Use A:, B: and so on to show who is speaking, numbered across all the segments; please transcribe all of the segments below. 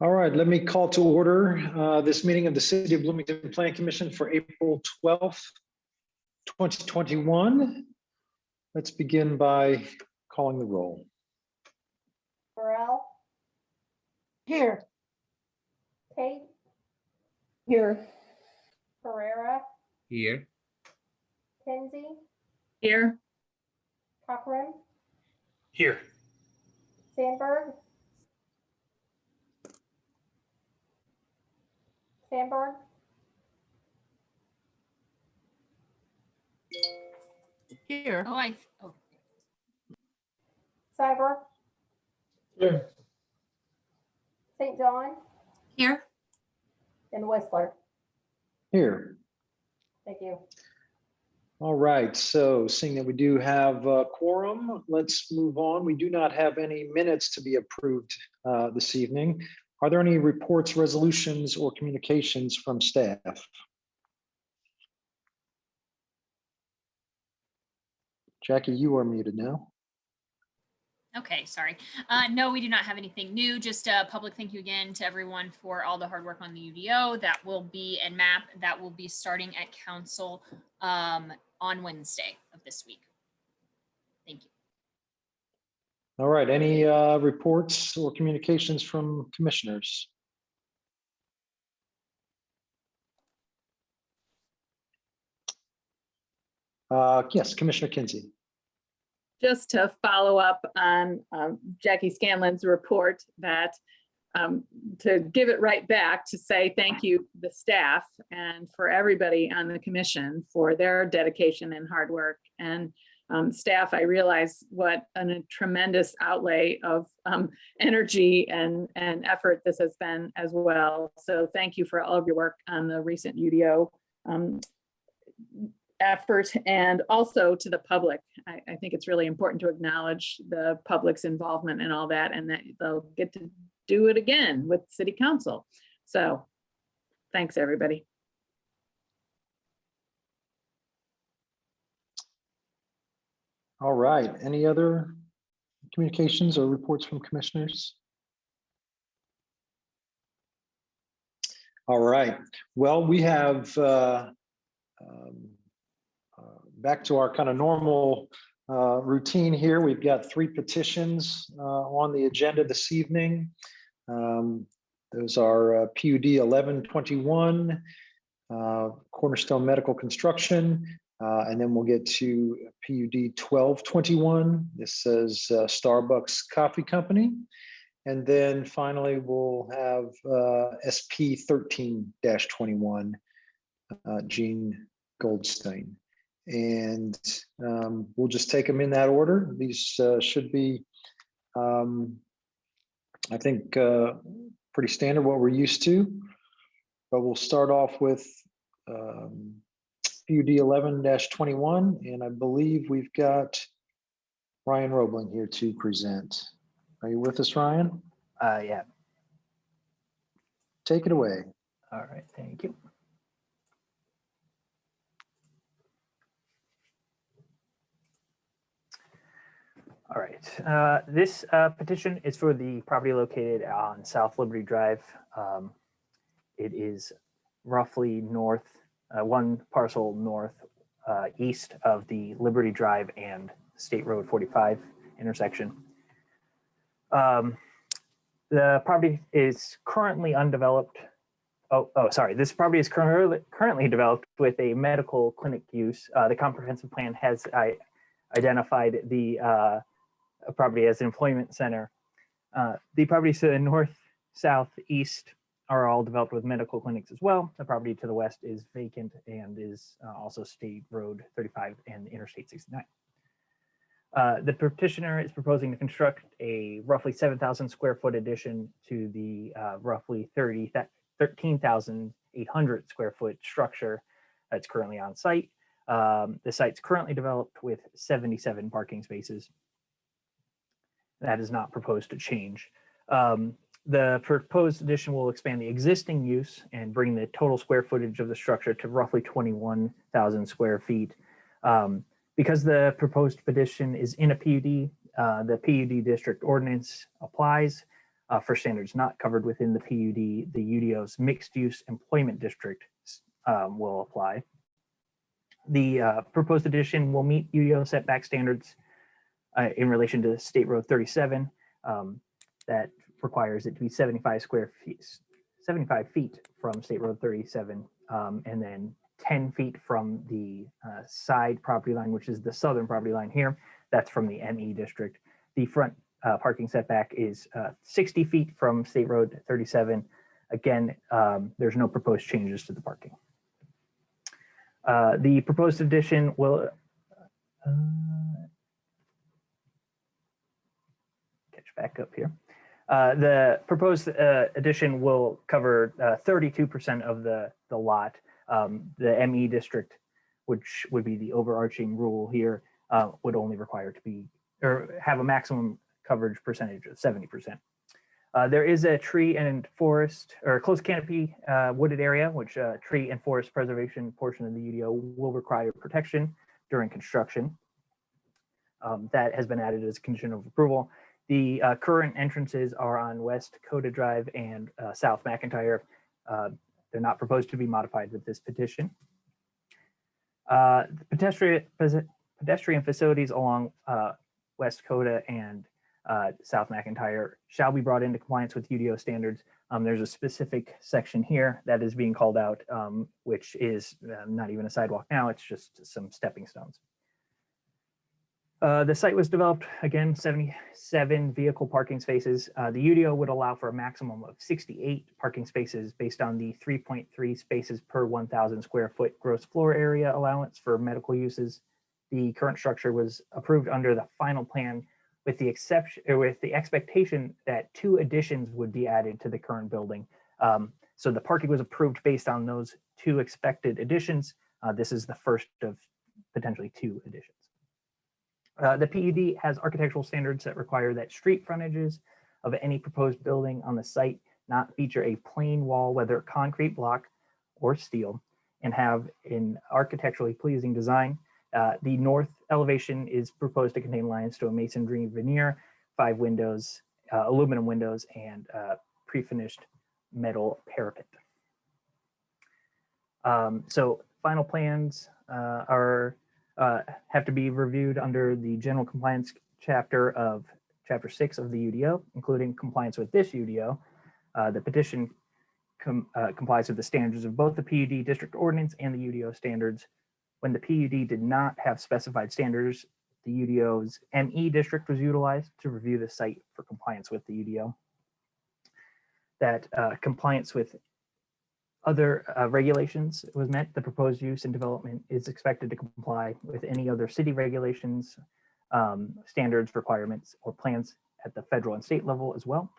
A: All right, let me call to order this meeting of the City of Bloomington Planning Commission for April 12th, 2021. Let's begin by calling the roll.
B: Burrell,
C: Here.
B: Tate,
C: Here.
B: Pereira,
D: Here.
B: Kinsey,
C: Here.
B: Cochran,
D: Here.
B: Sandberg,
C: Here.
B: Cyber,
A: Here.
B: St. John,
C: Here.
B: and Whistler.
A: Here.
B: Thank you.
A: All right, so seeing that we do have a quorum, let's move on. We do not have any minutes to be approved this evening. Are there any reports, resolutions, or communications from staff? Jackie, you are muted now.
E: Okay, sorry. No, we do not have anything new. Just a public thank you again to everyone for all the hard work on the UDO. That will be, and MAP, that will be starting at council on Wednesday of this week. Thank you.
A: All right, any reports or communications from commissioners? Yes, Commissioner Kinsey.
C: Just to follow up on Jackie Scanlon's report, that to give it right back to say thank you to the staff and for everybody on the commission for their dedication and hard work. And staff, I realize what a tremendous outlay of energy and effort this has been as well. So thank you for all of your work on the recent UDO effort, and also to the public. I think it's really important to acknowledge the public's involvement and all that, and that they'll get to do it again with City Council. So thanks, everybody.
A: All right, any other communications or reports from commissioners? All right, well, we have back to our kind of normal routine here. We've got 3 petitions on the agenda this evening. Those are PUD 1121, Cornerstone Medical Construction, and then we'll get to PUD 1221. This says Starbucks Coffee Company. And then finally, we'll have SP 13-21, Gene Goldstein. And we'll just take them in that order. These should be, I think, pretty standard what we're used to. But we'll start off with PUD 11-21, and I believe we've got Ryan Roebling here to present. Are you with us, Ryan?
F: Yeah.
A: Take it away.
F: All right, thank you. All right, this petition is for the property located on South Liberty Drive. It is roughly north, 1 parcel north east of the Liberty Drive and State Road 45 intersection. The property is currently undeveloped. Sorry, this property is currently developed with a medical clinic use. The comprehensive plan has identified the property as an employment center. The properties to the north, south, east are all developed with medical clinics as well. The property to the west is vacant and is also State Road 35 and Interstate 69. The petitioner is proposing to construct a roughly 7,000 square foot addition to the roughly 13,800 square foot structure that's currently on site. The site's currently developed with 77 parking spaces. That is not proposed to change. The proposed addition will expand the existing use and bring the total square footage of the structure to roughly 21,000 square feet. Because the proposed petition is in a PUD, the PUD district ordinance applies. for standards not covered within the PUD, the UDO's mixed-use employment district will apply. The proposed addition will meet UDO setback standards in relation to State Road 37 that requires it to be 75 feet from State Road 37, and then 10 feet from the side property line, which is the southern property line here. That's from the ME district. The front parking setback is 60 feet from State Road 37. Again, there's no proposed changes to the parking. The proposed addition will catch back up here. The proposed addition will cover 32% of the lot. The ME district, which would be the overarching rule here, would only require to be or have a maximum coverage percentage of 70%. There is a tree and forest or closed canopy wooded area, which tree and forest preservation portion of the UDO will require protection during construction. That has been added as a condition of approval. The current entrances are on West Coda Drive and South McIntyre. They're not proposed to be modified with this petition. The pedestrian facilities along West Coda and South McIntyre shall be brought into compliance with UDO standards. There's a specific section here that is being called out, which is not even a sidewalk now, it's just some stepping stones. The site was developed, again, 77 vehicle parking spaces. The UDO would allow for a maximum of 68 parking spaces based on the 3.3 spaces per 1,000 square foot gross floor area allowance for medical uses. The current structure was approved under the final plan with the expectation that 2 additions would be added to the current building. So the parking was approved based on those 2 expected additions. This is the first of potentially 2 additions. The PUD has architectural standards that require that street frontages of any proposed building on the site not feature a plain wall, whether concrete block or steel, and have an architecturally pleasing design. The north elevation is proposed to contain limestone masonry veneer, 5 windows, aluminum windows, and pre-finished metal parapet. So final plans have to be reviewed under the general compliance chapter of Chapter 6 of the UDO, including compliance with this UDO. The petition complies with the standards of both the PUD district ordinance and the UDO standards. When the PUD did not have specified standards, the UDO's ME district was utilized to review the site for compliance with the UDO. That compliance with other regulations was met. The proposed use and development is expected to comply with any other city regulations, standards, requirements, or plans at the federal and state level as well.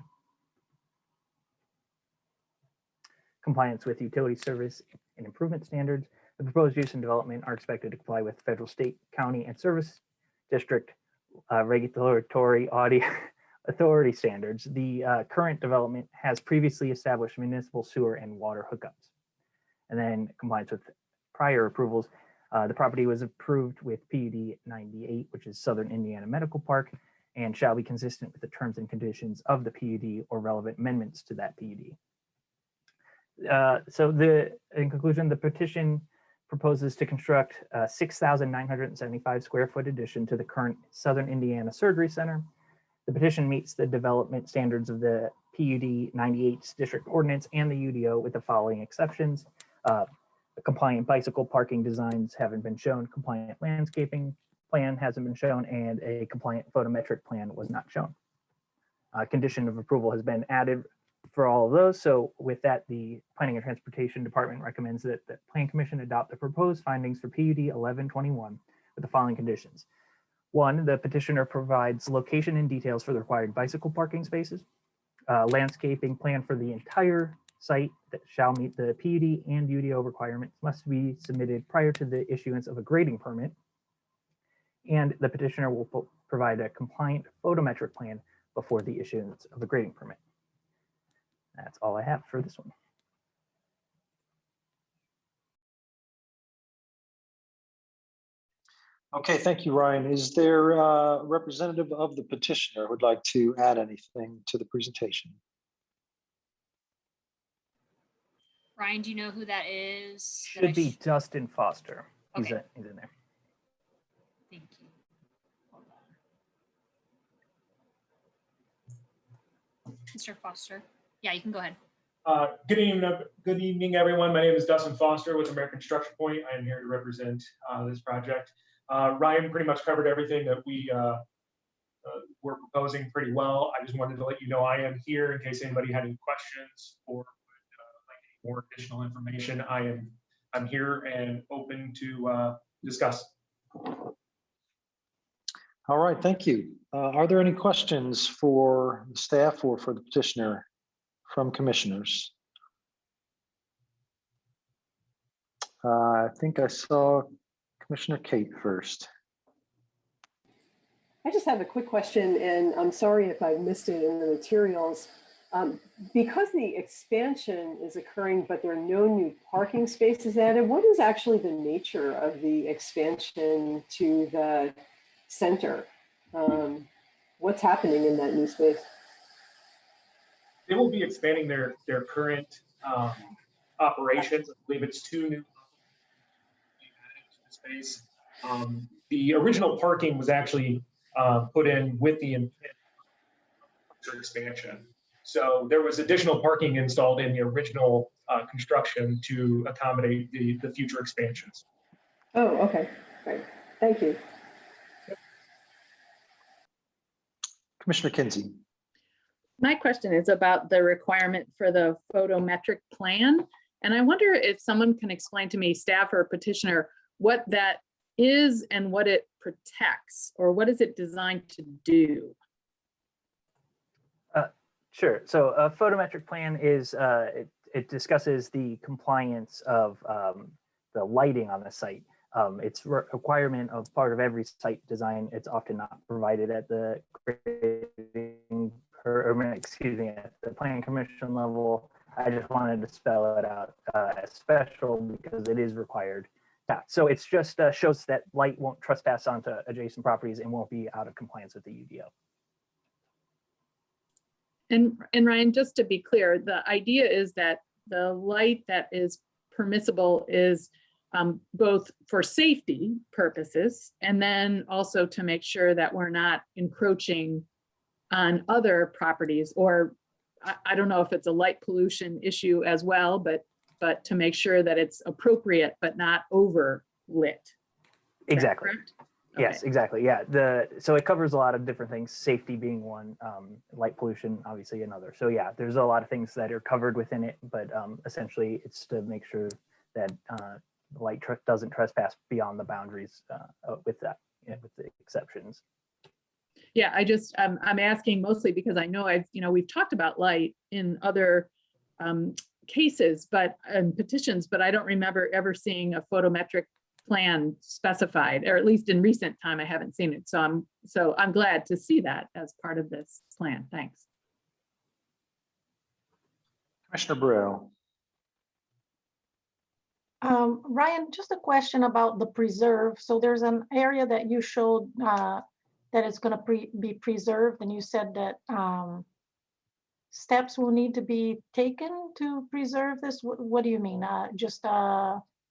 F: Compliance with utility service and improvement standards. The proposed use and development are expected to comply with federal, state, county, and service district regulatory authority standards. The current development has previously established municipal sewer and water hookups. And then compliance with prior approvals. The property was approved with PUD 98, which is Southern Indiana Medical Park, and shall be consistent with the terms and conditions of the PUD or relevant amendments to that PUD. In conclusion, the petition proposes to construct a 6,975 square foot addition to the current Southern Indiana Surgery Center. The petition meets the development standards of the PUD 98's district ordinance and the UDO with the following exceptions. Compliant bicycle parking designs haven't been shown, compliant landscaping plan hasn't been shown, and a compliant photometric plan was not shown. Condition of approval has been added for all of those. So with that, the Planning and Transportation Department recommends that the Plan Commission adopt the proposed findings for PUD 1121 with the following conditions. 1, the petitioner provides location and details for the required bicycle parking spaces. Landscaping plan for the entire site that shall meet the PUD and UDO requirements must be submitted prior to the issuance of a grading permit. And the petitioner will provide a compliant photometric plan before the issuance of a grading permit. That's all I have for this one.
A: Okay, thank you, Ryan. Is there a representative of the petitioner who would like to add anything to the presentation?
E: Ryan, do you know who that is?
F: Should be Dustin Foster. He's
E: Okay.
F: he's in there.
E: Thank you. Hold on. Mr. Foster. Yeah, you can go ahead.
G: Good evening, everyone. My name is Dustin Foster with American Construction Point. I am here to represent this project. Ryan pretty much covered everything that we were proposing pretty well. I just wanted to let you know I am here in case anybody had any questions or would like any more additional information. I'm here and open to discuss.
A: All right, thank you. Are there any questions for the staff or for the petitioner from commissioners? I think I saw Commissioner Kate first.
H: I just have a quick question, and I'm sorry if I missed it in the materials. Because the expansion is occurring, but there are no new parking spaces added, what is actually the nature of the expansion to the center? What's happening in that new space?
G: They will be expanding their current operations. I believe it's 2 new space. The original parking was actually put in with the intent of expansion. So there was additional parking installed in the original construction to accommodate the future expansions.
H: Oh, okay, great. Thank you.
A: Commissioner Kinsey.
C: My question is about the requirement for the photometric plan. And I wonder if someone can explain to me, staff or petitioner, what that is and what it protects, or what is it designed to do?
F: Sure. So a photometric plan is, it discusses the compliance of the lighting on the site. It's a requirement of part of every site design. It's often not provided at the grading, excuse me, at the planning commission level. I just wanted to spell it out as special because it is required. Yeah, so it's just shows that light won't trespass onto adjacent properties and won't be out of compliance with the UDO.
C: And Ryan, just to be clear, the idea is that the light that is permissible is both for safety purposes and then also to make sure that we're not encroaching on other properties, or I don't know if it's a light pollution issue as well, but to make sure that it's appropriate but not over lit.
F: Exactly. Yes,
C: Okay.
F: exactly. Yeah. So it covers a lot of different things, safety being one, light pollution, obviously another. So yeah, there's a lot of things that are covered within it, but essentially it's to make sure that the light doesn't trespass beyond the boundaries with that, with the exceptions.
C: Yeah, I'm asking mostly because I know we've talked about light in other cases, but petitions, but I don't remember ever seeing a photometric plan specified, or at least in recent time, I haven't seen it. So I'm glad to see that as part of this plan. Thanks.
A: Commissioner Burrell.
B: Ryan, just a question about the preserve. So there's an area that you showed that is going to be preserved, and you said that steps will need to be taken to preserve this. What do you mean? Just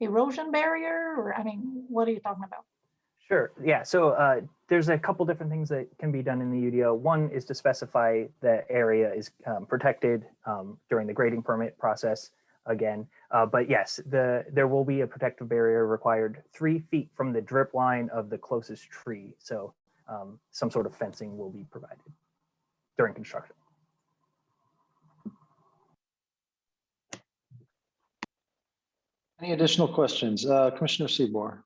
B: erosion barrier, or I mean, what are you talking about?
F: Sure. Yeah. So there's a couple different things that can be done in the UDO. One is to specify that area is protected during the grading permit process again. But yes, there will be a protective barrier required 3 feet from the drip line of the closest tree. So some sort of fencing will be provided during construction.
A: Any additional questions? Commissioner Seabour.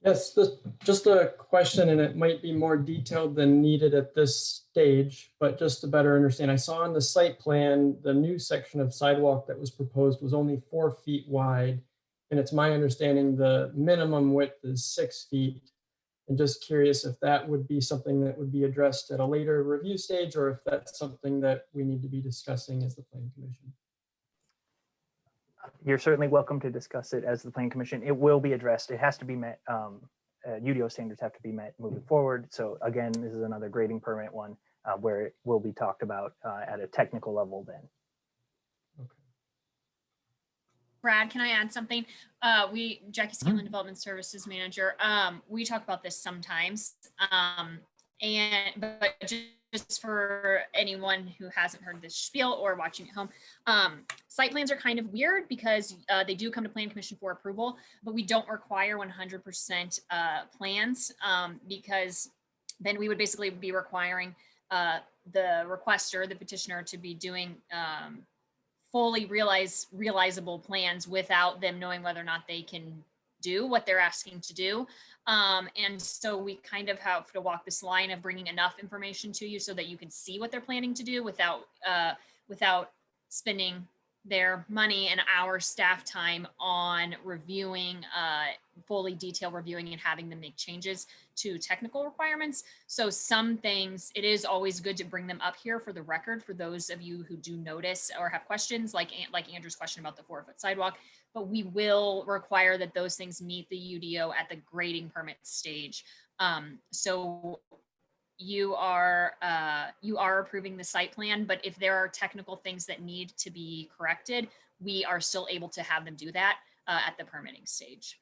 I: Yes, just a question, and it might be more detailed than needed at this stage, but just to better understand, I saw on the site plan, the new section of sidewalk that was proposed was only 4 feet wide. And it's my understanding the minimum width is 6 feet. And just curious if that would be something that would be addressed at a later review stage, or if that's something that we need to be discussing as the Planning Commission.
F: You're certainly welcome to discuss it as the Planning Commission. It will be addressed. It has to be met UDO standards have to be met moving forward. So again, this is another grading permit one where it will be talked about at a technical level then.
E: Brad, can I add something? Jackie Scanlon, Development Services Manager, we talk about this sometimes. But just for anyone who hasn't heard this spiel or watching at home, site plans are kind of weird because they do come to Plan Commission for approval, but we don't require 100% plans because then we would basically be requiring the requester, the petitioner, to be doing fully realizable plans without them knowing whether or not they can do what they're asking to do. And so we kind of have to walk this line of bringing enough information to you so that you can see what they're planning to do without spending their money and our staff time on reviewing, fully detailed reviewing and having them make changes to technical requirements. So some things, it is always good to bring them up here for the record for those of you who do notice or have questions, like Andrew's question about the 4-foot sidewalk, but we will require that those things meet the UDO at the grading permit stage. So you are approving the site plan, but if there are technical things that need to be corrected, we are still able to have them do that at the permitting stage.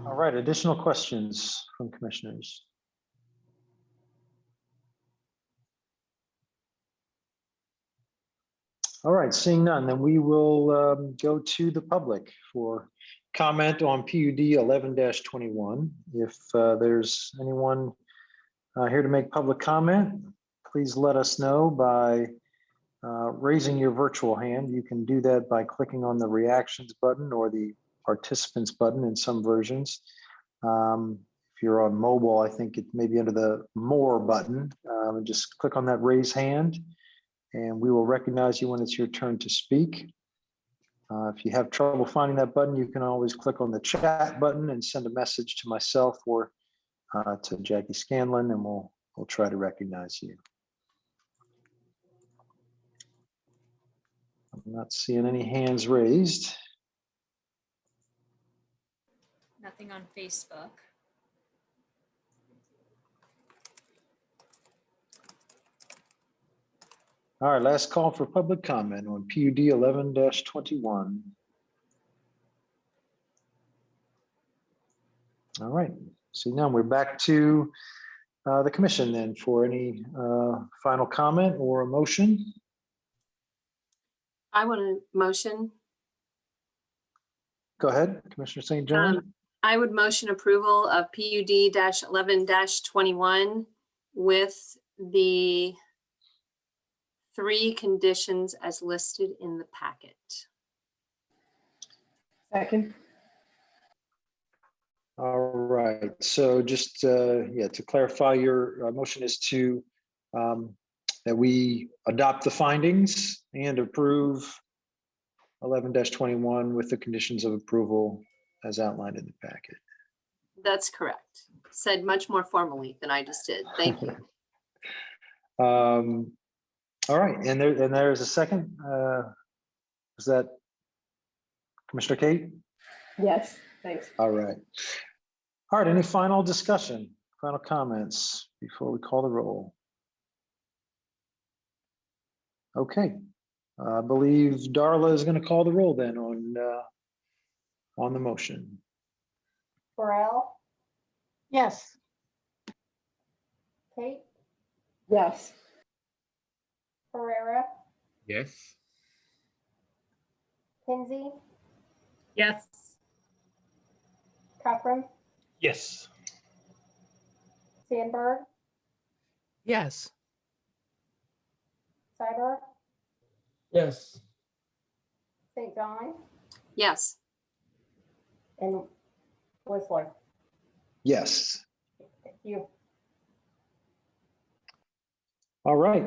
A: All right, additional questions from commissioners? All right, seeing none, then we will go to the public for comment on PUD 11-21. If there's anyone here to make public comment, please let us know by raising your virtual hand. You can do that by clicking on the reactions button or the participants button in some versions. If you're on mobile, I think it may be under the more button. Just click on that raise hand and we will recognize you when it's your turn to speak. If you have trouble finding that button, you can always click on the chat button and send a message to myself or to Jackie Scanlon, and we'll try to recognize you. I'm not seeing any hands raised.
E: Nothing on Facebook.
A: All right, last call for public comment on PUD 11-21. All right, so now we're back to the commission then for any final comment or a motion.
J: I want a motion.
A: Go ahead, Commissioner St. John.
J: I would motion approval of PUD-11-21 with the 3 conditions as listed in the packet.
H: Second.
A: All right, so just to clarify, your motion is to that we adopt the findings and approve 11-21 with the conditions of approval as outlined in the packet.
J: That's correct. Said much more formally than I just did. Thank you.
A: All right, and there's a second. Is that Commissioner Kate?
H: Yes, thanks.
A: All right. All right, any final discussion, final comments before we call the roll? Okay, I believe Darla is going to call the roll then on the motion.
B: Burrell? Yes.
K: Kate,
H: Yes.
K: Pereira,
D: Yes.
K: Kinsey,
C: Yes.
K: Cochran,
G: Yes.
K: Sandberg,
L: Yes.
K: Cyber,
I: Yes.
K: St. John,
J: Yes.
K: and Whistler.
A: Yes.
K: Thank you.
A: All right,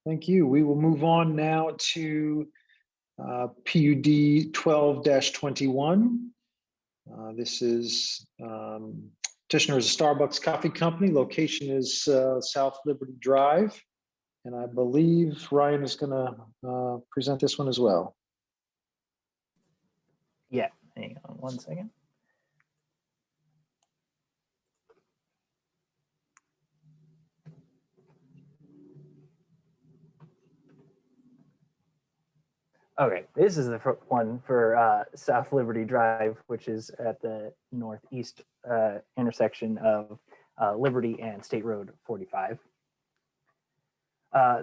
A: thank you. We will move on now to PUD 12-21. This is petitioner is a Starbucks Coffee Company. Location is South Liberty Drive And I believe Ryan is going to present this one as well.
F: Yeah, hang on one second. Okay, this is the one for South Liberty Drive, which is at the northeast intersection of Liberty and State Road 45.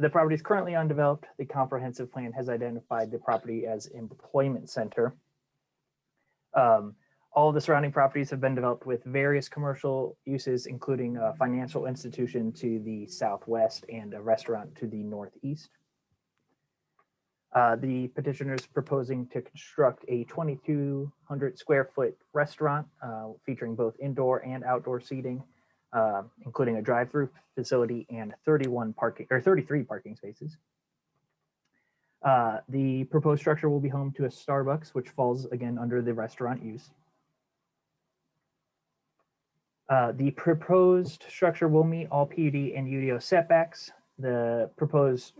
F: The property is currently undeveloped. The comprehensive plan has identified the property as employment center. All of the surrounding properties have been developed with various commercial uses, including a financial institution to the southwest and a restaurant to the northeast. The petitioner is proposing to construct a 2,200 square foot restaurant featuring both indoor and outdoor seating, including a drive-through facility and 33 parking spaces. The proposed structure will be home to a Starbucks, which falls again under the restaurant use. The proposed structure will meet all PUD and UDO setbacks. The proposed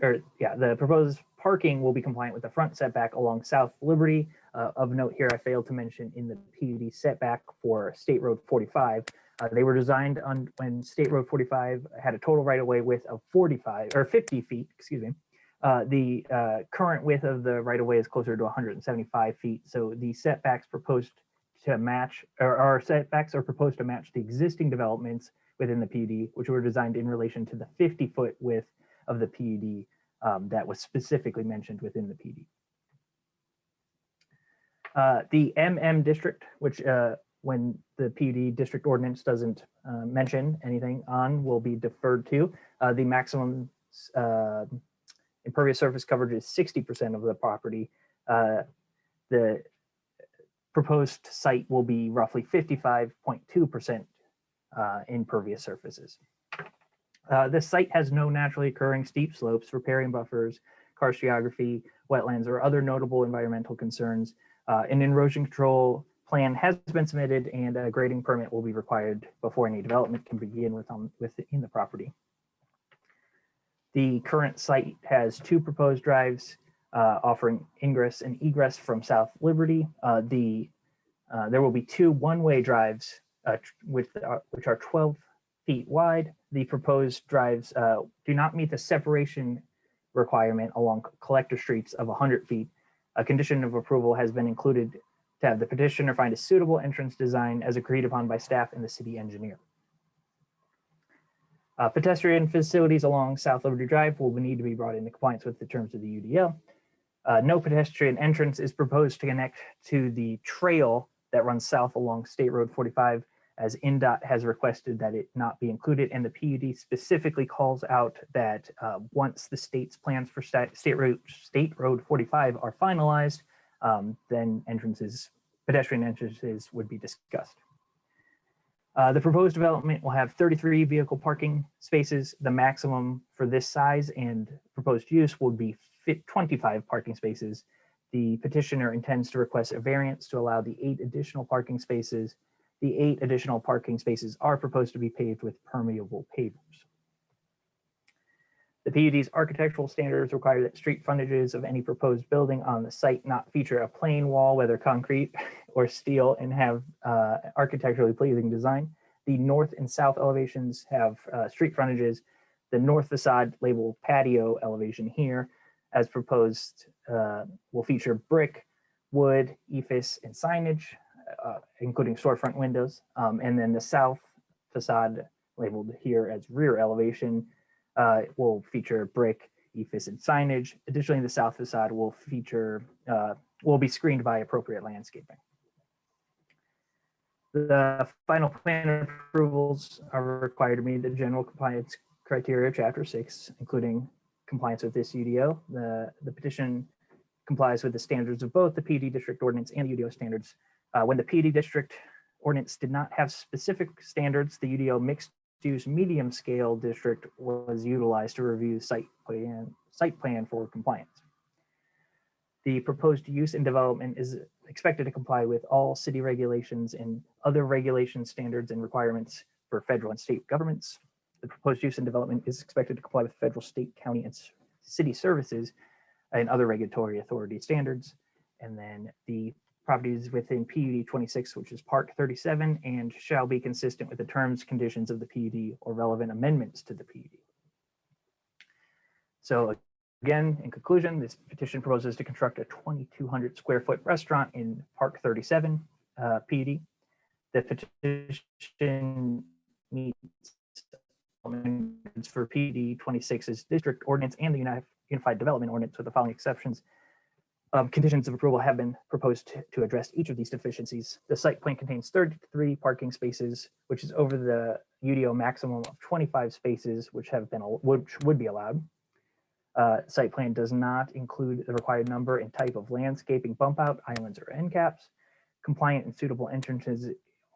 F: parking will be compliant with the front setback along South Liberty. Of note here, I failed to mention in the PUD setback for State Road 45. They were designed on when State Road 45 had a total right-of-way width of 50 feet, excuse me. The current width of the right-of-way is closer to 175 feet. So the setbacks proposed to match, or our setbacks are proposed to match the existing developments within the PUD, which were designed in relation to the 50-foot width of the PUD that was specifically mentioned within the PUD. The MM district, which when the PUD district ordinance doesn't mention anything on, will be deferred to. The maximum impervious surface coverage is 60% of the property. The proposed site will be roughly 55.2% impervious surfaces. This site has no naturally occurring steep slopes, riparian buffers, karst geography, wetlands, or other notable environmental concerns. An erosion control plan has been submitted and a grading permit will be required before any development can begin within the property. The current site has 2 proposed drives offering ingress and egress from South Liberty. There will be 2 one-way drives which are 12 feet wide. The proposed drives do not meet the separation requirement along collector streets of 100 feet. A condition of approval has been included to have the petitioner find a suitable entrance design as agreed upon by staff and the city engineer. Pedestrian facilities along South Liberty Drive will need to be brought into compliance with the terms of the UDO. No pedestrian entrance is proposed to connect to the trail that runs south along State Road 45, as INDOT has requested that it not be included, and the PUD specifically calls out that once the state's plans for State Road 45 are finalized, then pedestrian entrances would be discussed. The proposed development will have 33 vehicle parking spaces. The maximum for this size and proposed use would be 25 parking spaces. The petitioner intends to request a variance to allow the 8 additional parking spaces. The 8 additional parking spaces are proposed to be paved with permeable pavers. The PUD's architectural standards require that street frontages of any proposed building on the site not feature a plain wall, whether concrete or steel, and have architecturally pleasing design. The north and south elevations have street frontages. The north facade labeled patio elevation here, as proposed, will feature brick, wood, ephes, and signage, including storefront windows. And then the south facade labeled here as rear elevation will feature brick, ephes, and signage. Additionally, the south facade will be screened by appropriate landscaping. The final plan approvals are required to meet the general compliance criteria of Chapter 6, including compliance with this UDO. The petition complies with the standards of both the PD district ordinance and the UDO standards. When the PD district ordinance did not have specific standards, the UDO mixed use medium scale district was utilized to review site plan for compliance. The proposed use and development is expected to comply with all city regulations and other regulation standards and requirements for federal and state governments. The proposed use and development is expected to comply with federal, state, county, and city services and other regulatory authority standards. And then the property is within PUD 26, which is Part 37, and shall be consistent with the terms, conditions of the PUD or relevant amendments to the PUD. So again, in conclusion, this petition proposes to construct a 2,200 square foot restaurant in Park 37 PUD. The petition meets for PUD 26's district ordinance and the Unified Development Ordinance with the following exceptions. Conditions of approval have been proposed to address each of these deficiencies. The site plan contains 33 parking spaces, which is over the UDO maximum of 25 spaces, which would be allowed. Site plan does not include the required number and type of landscaping bump out, islands, or end caps. Compliant and suitable entrances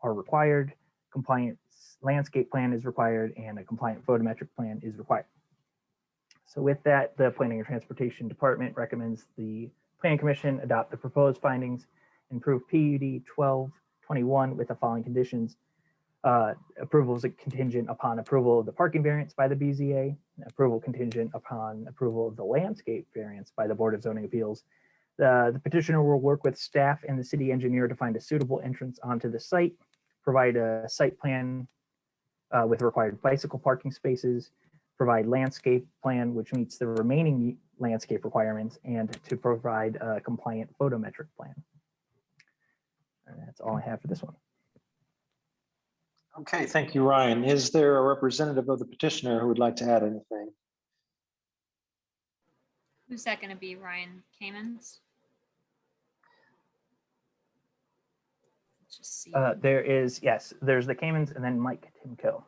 F: are required. Compliant landscape plan is required, and a compliant photometric plan is required. So with that, the Planning and Transportation Department recommends the Planning Commission adopt the proposed findings and approve PUD 1221 with the following conditions. Approval is contingent upon approval of the parking variance by the BZA, approval contingent upon approval of the landscape variance by the Board of Zoning Appeals. The petitioner will work with staff and the city engineer to find a suitable entrance onto the site, provide a site plan with required bicycle parking spaces, provide landscape plan which meets the remaining landscape requirements, and to provide a compliant photometric plan. And that's all I have for this one.
A: Okay, thank you, Ryan. Is there a representative of the petitioner who would like to add anything?
E: Who's that going to be? Ryan Kamens? Let's just see.
F: There is, yes, there's the Kamens and then Mike Timko.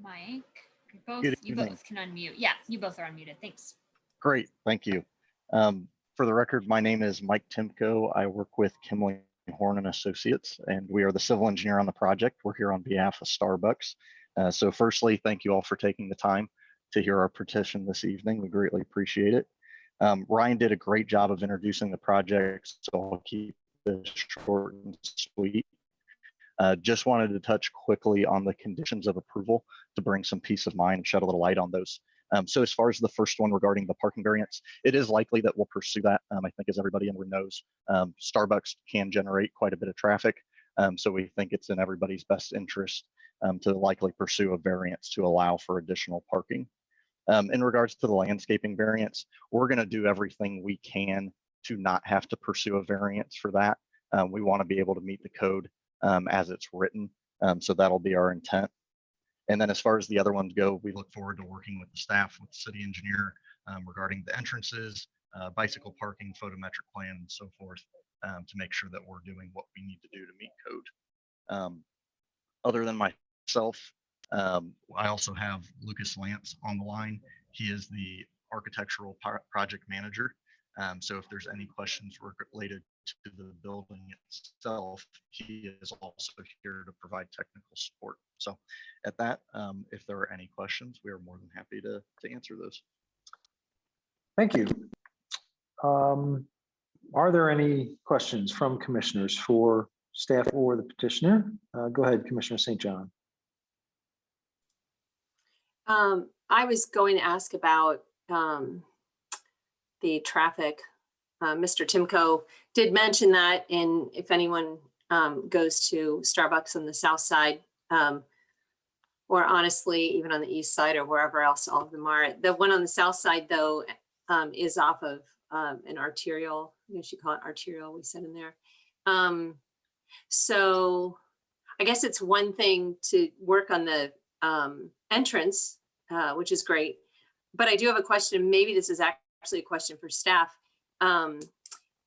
E: Mike,
M: Good
E: you
M: evening.
E: both can unmute. Yeah, you both are unmuted. Thanks.
M: Great, thank you. For the record, my name is Mike Timko. I work with Kimley Horn and Associates, and we are the civil engineer on the project. We're here on behalf of Starbucks. So firstly, thank you all for taking the time to hear our petition this evening. We greatly appreciate it. Ryan did a great job of introducing the project, so I'll keep this short and sweet. Just wanted to touch quickly on the conditions of approval to bring some peace of mind and shed a little light on those. So as far as the first one regarding the parking variance, it is likely that we'll pursue that. I think as everybody in the room knows, Starbucks can generate quite a bit of traffic. So we think it's in everybody's best interest to likely pursue a variance to allow for additional parking. In regards to the landscaping variance, we're going to do everything we can to not have to pursue a variance for that. We want to be able to meet the code as it's written. So that'll be our intent. And then as far as the other ones go, we look forward to working with the staff, with the city engineer regarding the entrances, bicycle parking, photometric plan, and so forth to make sure that we're doing what we need to do to meet code. Other than myself, I also have Lucas Lance on the line. He is the architectural project manager. So if there's any questions related to the building itself, he is also here to provide technical support. So at that, if there are any questions, we are more than happy to answer those.
A: Thank you. Are there any questions from commissioners for staff or the petitioner? Go ahead, Commissioner St. John.
J: I was going to ask about the traffic. Mr. Timko did mention that, and if anyone goes to Starbucks on the south side, or honestly, even on the east side or wherever else all of them are, the one on the south side though is off of an arterial, I guess you call it arterial, we said in there. So I guess it's one thing to work on the entrance, which is great, but I do have a question. Maybe this is actually a question for staff.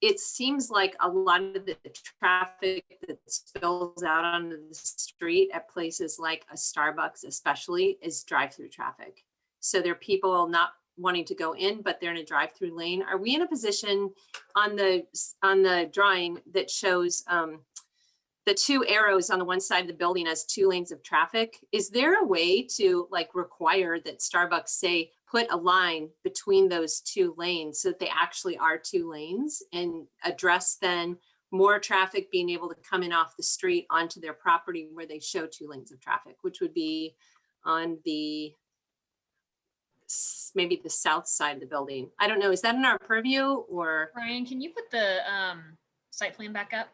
J: It seems like a lot of the traffic that spills out onto the street at places like a Starbucks especially is drive-through traffic. So there are people not wanting to go in, but they're in a drive-through lane. Are we in a position on the drawing that shows the two arrows on the one side of the building as 2 lanes of traffic? Is there a way to like require that Starbucks say put a line between those 2 lanes so that they actually are 2 lanes, and address then more traffic being able to come in off the street onto their property where they show 2 lanes of traffic, which would be on the maybe the south side of the building. I don't know. Is that in our purview or?
E: Ryan, can you put the site plan back up?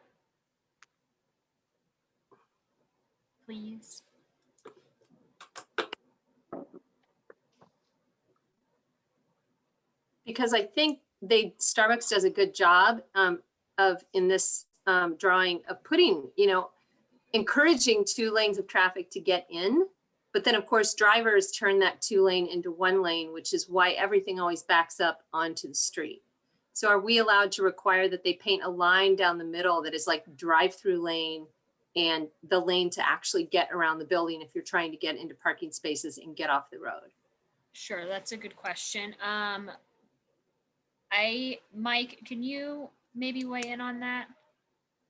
E: Please.
J: Because I think Starbucks does a good job of in this drawing of putting, encouraging 2 lanes of traffic to get in. But then of course, drivers turn that 2 lane into 1 lane, which is why everything always backs up onto the street. So are we allowed to require that they paint a line down the middle that is like drive-through lane and the lane to actually get around the building if you're trying to get into parking spaces and get off the road?
E: Sure, that's a good question. Mike, can you maybe weigh in on that?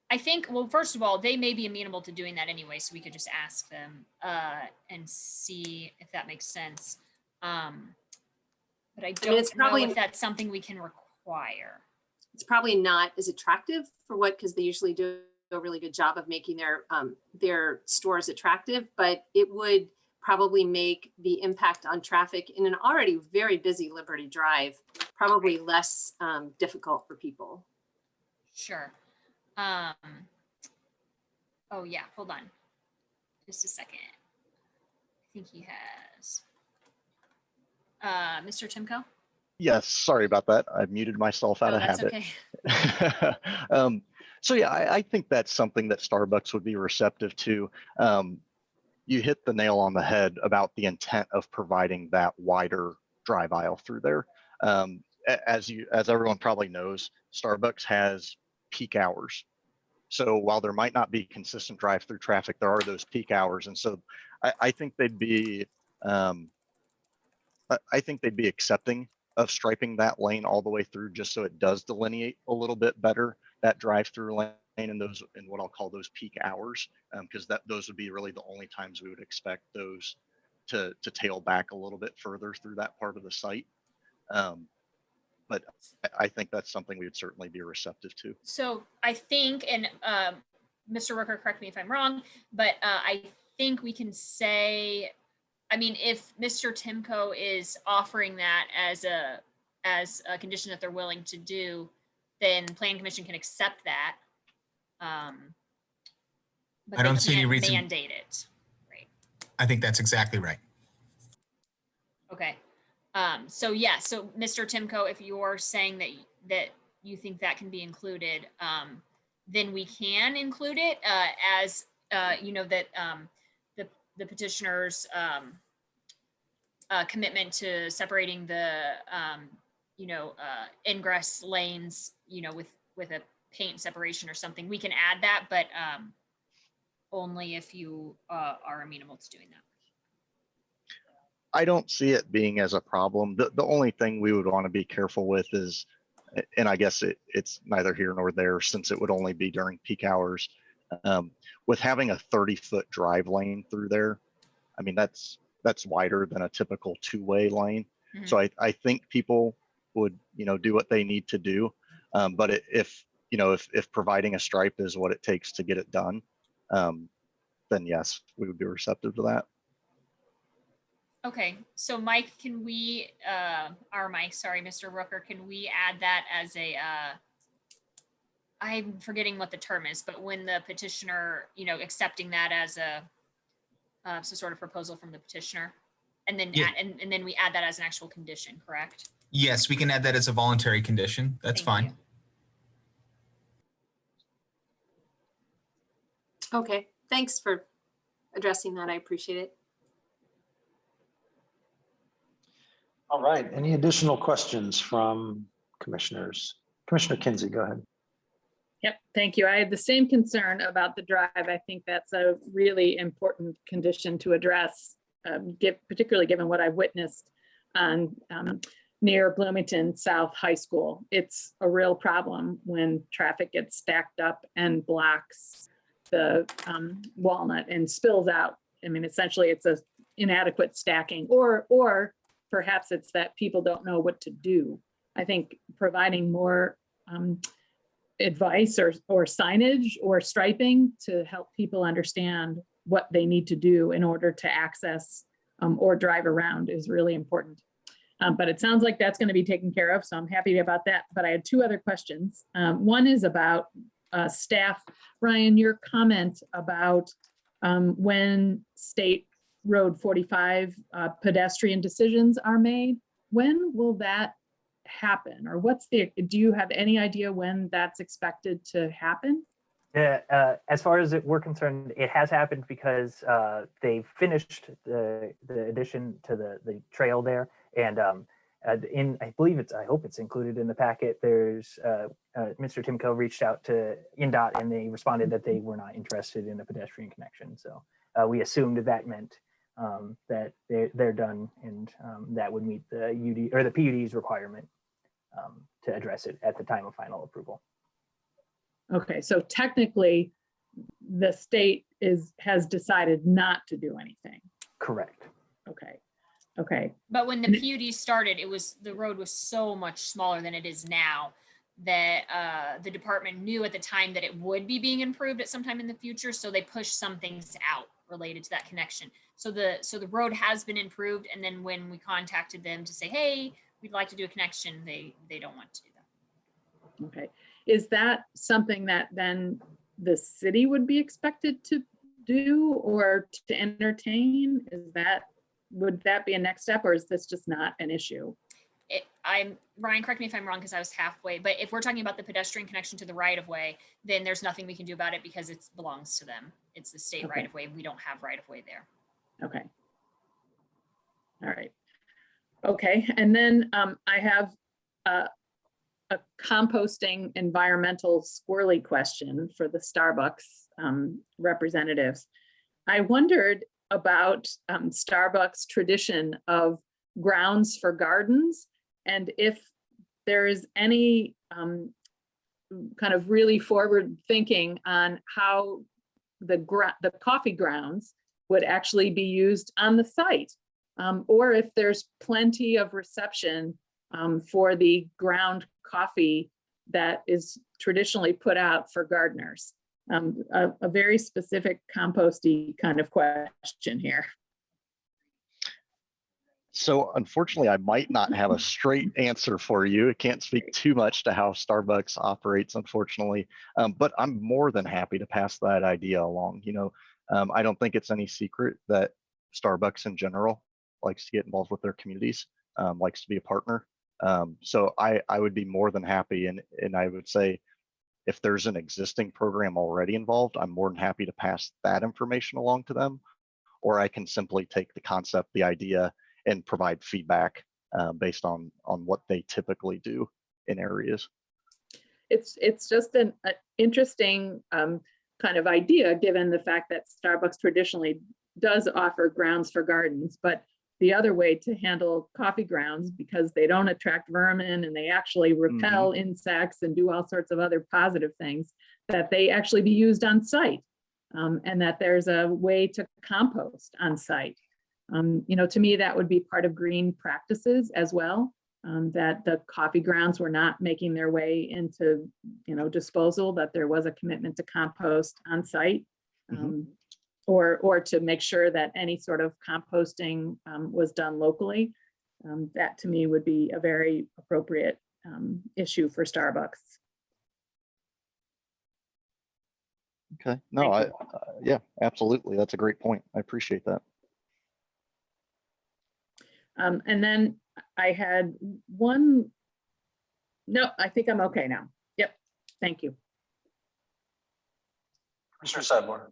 E: I think, well, first of all, they may be amenable to doing that anyway, so we could just ask them and see if that makes sense. But I don't know if that's something we can require.
J: It's probably not as attractive because they usually do a really good job of making their stores attractive, but it would probably make the impact on traffic in an already very busy Liberty Drive probably less difficult for people.
E: Sure. Oh yeah, hold on. Just a second. I think he has. Mr. Timko?
M: Yes, sorry about that. I muted myself out of
E: that's
M: habit.
E: Okay.
M: So yeah, I think that's something that Starbucks would be receptive to. You hit the nail on the head about the intent of providing that wider drive aisle through there. As everyone probably knows, Starbucks has peak hours. So while there might not be consistent drive-through traffic, there are those peak hours, and so I think they'd be accepting of striping that lane all the way through, just so it does delineate a little bit better that drive-through lane and those in what I'll call those peak hours, because those would be really the only times we would expect those to tail back a little bit further through that part of the site. But I think that's something we would certainly be receptive to.
E: So I think, and Mr. Rooker, correct me if I'm wrong, but I think we can say, I mean, if Mr. Timko is offering that as a condition that they're willing to do, then Plan Commission can accept that. But
N: I don't
E: they
N: see any
E: can't
N: reason.
E: mandate it. Right.
N: I think that's exactly right.
E: Okay. So yeah, so Mr. Timko, if you're saying that you think that can be included, then we can include it as that the petitioner's commitment to separating the ingress lanes, with a paint separation or something. We can add that, but only if you are amenable to doing that.
M: I don't see it being as a problem. The only thing we would want to be careful with is, and I guess it's neither here nor there, since it would only be during peak hours, with having a 30-foot drive lane through there. I mean, that's wider than a typical 2-way lane. Mm-hmm. So I think people would, do what they need to do. But if providing a stripe is what it takes to get it done, then yes, we would be receptive to that.
E: Okay, so Mike, can we, Mr. Rooker, can we add that as I'm forgetting what the term is, but when the petitioner, accepting that as some sort of proposal from the petitioner, and then and then we add that as an actual condition, correct?
N: Yes, we can add that as a voluntary condition. That's fine.
J: Okay, thanks for addressing that. I appreciate it.
A: All right, any additional questions from commissioners? Commissioner Kinsey, go ahead.
C: Yep, thank you. I have the same concern about the drive. I think that's a really important condition to address, particularly given what I've witnessed on near Bloomington South High School. It's a real problem when traffic gets stacked up and blocks the Walnut and spills out. I mean, essentially it's a inadequate stacking, or perhaps it's that people don't know what to do. I think providing more advice or signage or striping to help people understand what they need to do in order to access or drive around is really important. But it sounds like that's going to be taken care of, so I'm happy about that. But I had two other questions. One is about staff. Ryan, your comment about when State Road 45 pedestrian decisions are made, when will that happen? Or do you have any idea when that's expected to happen?
F: As far as we're concerned, it has happened because they finished the addition to the trail there, and I hope it's included in the packet. There's Mr. Timko reached out to INDOT and they responded that they were not interested in a pedestrian connection. So we assumed that meant that they're done, and that would meet the UD or the PUD's requirement to address it at the time of final approval.
C: Okay, so technically the state has decided not to do anything.
F: Correct.
C: Okay.
E: But when the PUD started, the road was so much smaller than it is now that the department knew at the time that it would be being improved at some time in the future. So they pushed some things out related to that connection. So the road has been improved. And then when we contacted them to say, hey, we'd like to do a connection, they don't want to do that.
C: Okay. Is that something that then the city would be expected to do or to entertain? Would that be a next step, or is this just not an issue?
E: Ryan, correct me if I'm wrong because I was halfway, but if we're talking about the pedestrian connection to the right of way, then there's nothing we can do about it because it belongs to them. It's the state right of way. We don't have right of way there.
C: Okay. All right. Okay. And then I have a composting environmental squirrely question for the Starbucks representatives. I wondered about Starbucks' tradition of grounds for gardens, and if there is any kind of really forward thinking on how the coffee grounds would actually be used on the site, or if there's plenty of reception for the ground coffee that is traditionally put out for gardeners. A very specific composty kind of question here.
M: So unfortunately, I might not have a straight answer for you. I can't speak too much to how Starbucks operates, unfortunately, but I'm more than happy to pass that idea along. I don't think it's any secret that Starbucks in general likes to get involved with their communities, likes to be a partner. So I would be more than happy, and I would say if there's an existing program already involved, I'm more than happy to pass that information along to them, or I can simply take the concept, the idea, and provide feedback based on what they typically do in areas.
C: It's just an interesting kind of idea, given the fact that Starbucks traditionally does offer grounds for gardens, but the other way to handle coffee grounds, because they don't attract vermin and they actually repel insects and do all sorts of other positive things, that they actually be used on site, and that there's a way to compost on site. To me, that would be part of green practices as well, that the coffee grounds were not making their way into, disposal, that there was a commitment to compost on site, or to make sure that any sort of composting was done locally. That to me would be a very appropriate issue for Starbucks.
M: Okay, no, yeah, absolutely. That's a great point. I appreciate that.
C: And then I had one, no, I think I'm okay now. Yep, thank you.
A: Commissioner Sadler.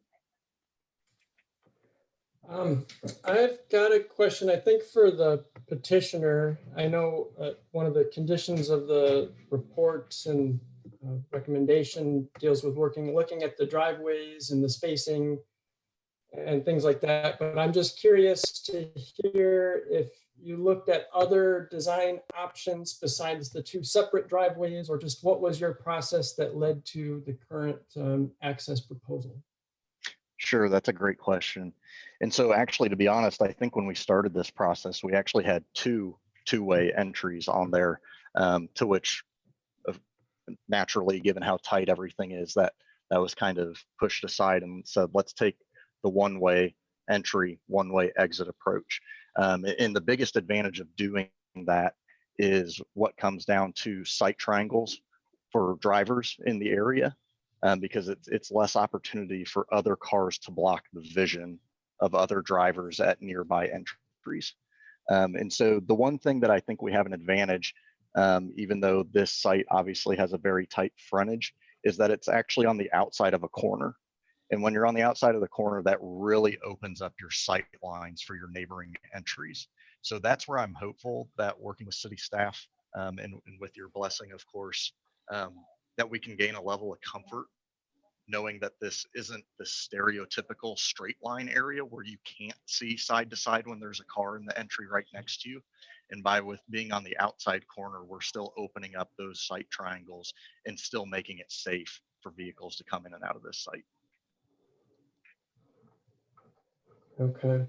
I: I've got a question, I think, for the petitioner. I know one of the conditions of the reports and recommendation deals with looking at the driveways and the spacing and things like that. But I'm just curious to hear if you looked at other design options besides the two separate driveways, or just what was your process that led to the current access proposal?
M: Sure, that's a great question. And so actually, to be honest, I think when we started this process, we actually had two-way entries on there, to which naturally, given how tight everything is, that was kind of pushed aside and said, let's take the one-way entry, one-way exit approach. And the biggest advantage of doing that is what comes down to sight triangles for drivers in the area, because it's less opportunity for other cars to block the vision of other drivers at nearby entries. And so the one thing that I think we have an advantage, even though this site obviously has a very tight frontage, is that it's actually on the outside of a corner. And when you're on the outside of the corner, that really opens up your sight lines for your neighboring entries. So that's where I'm hopeful that working with city staff and with your blessing, of course, that we can gain a level of comfort knowing that this isn't the stereotypical straight line area where you can't see side to side when there's a car in the entry right next to you. And with being on the outside corner, we're still opening up those sight triangles and still making it safe for vehicles to come in and out of this site.
I: Okay.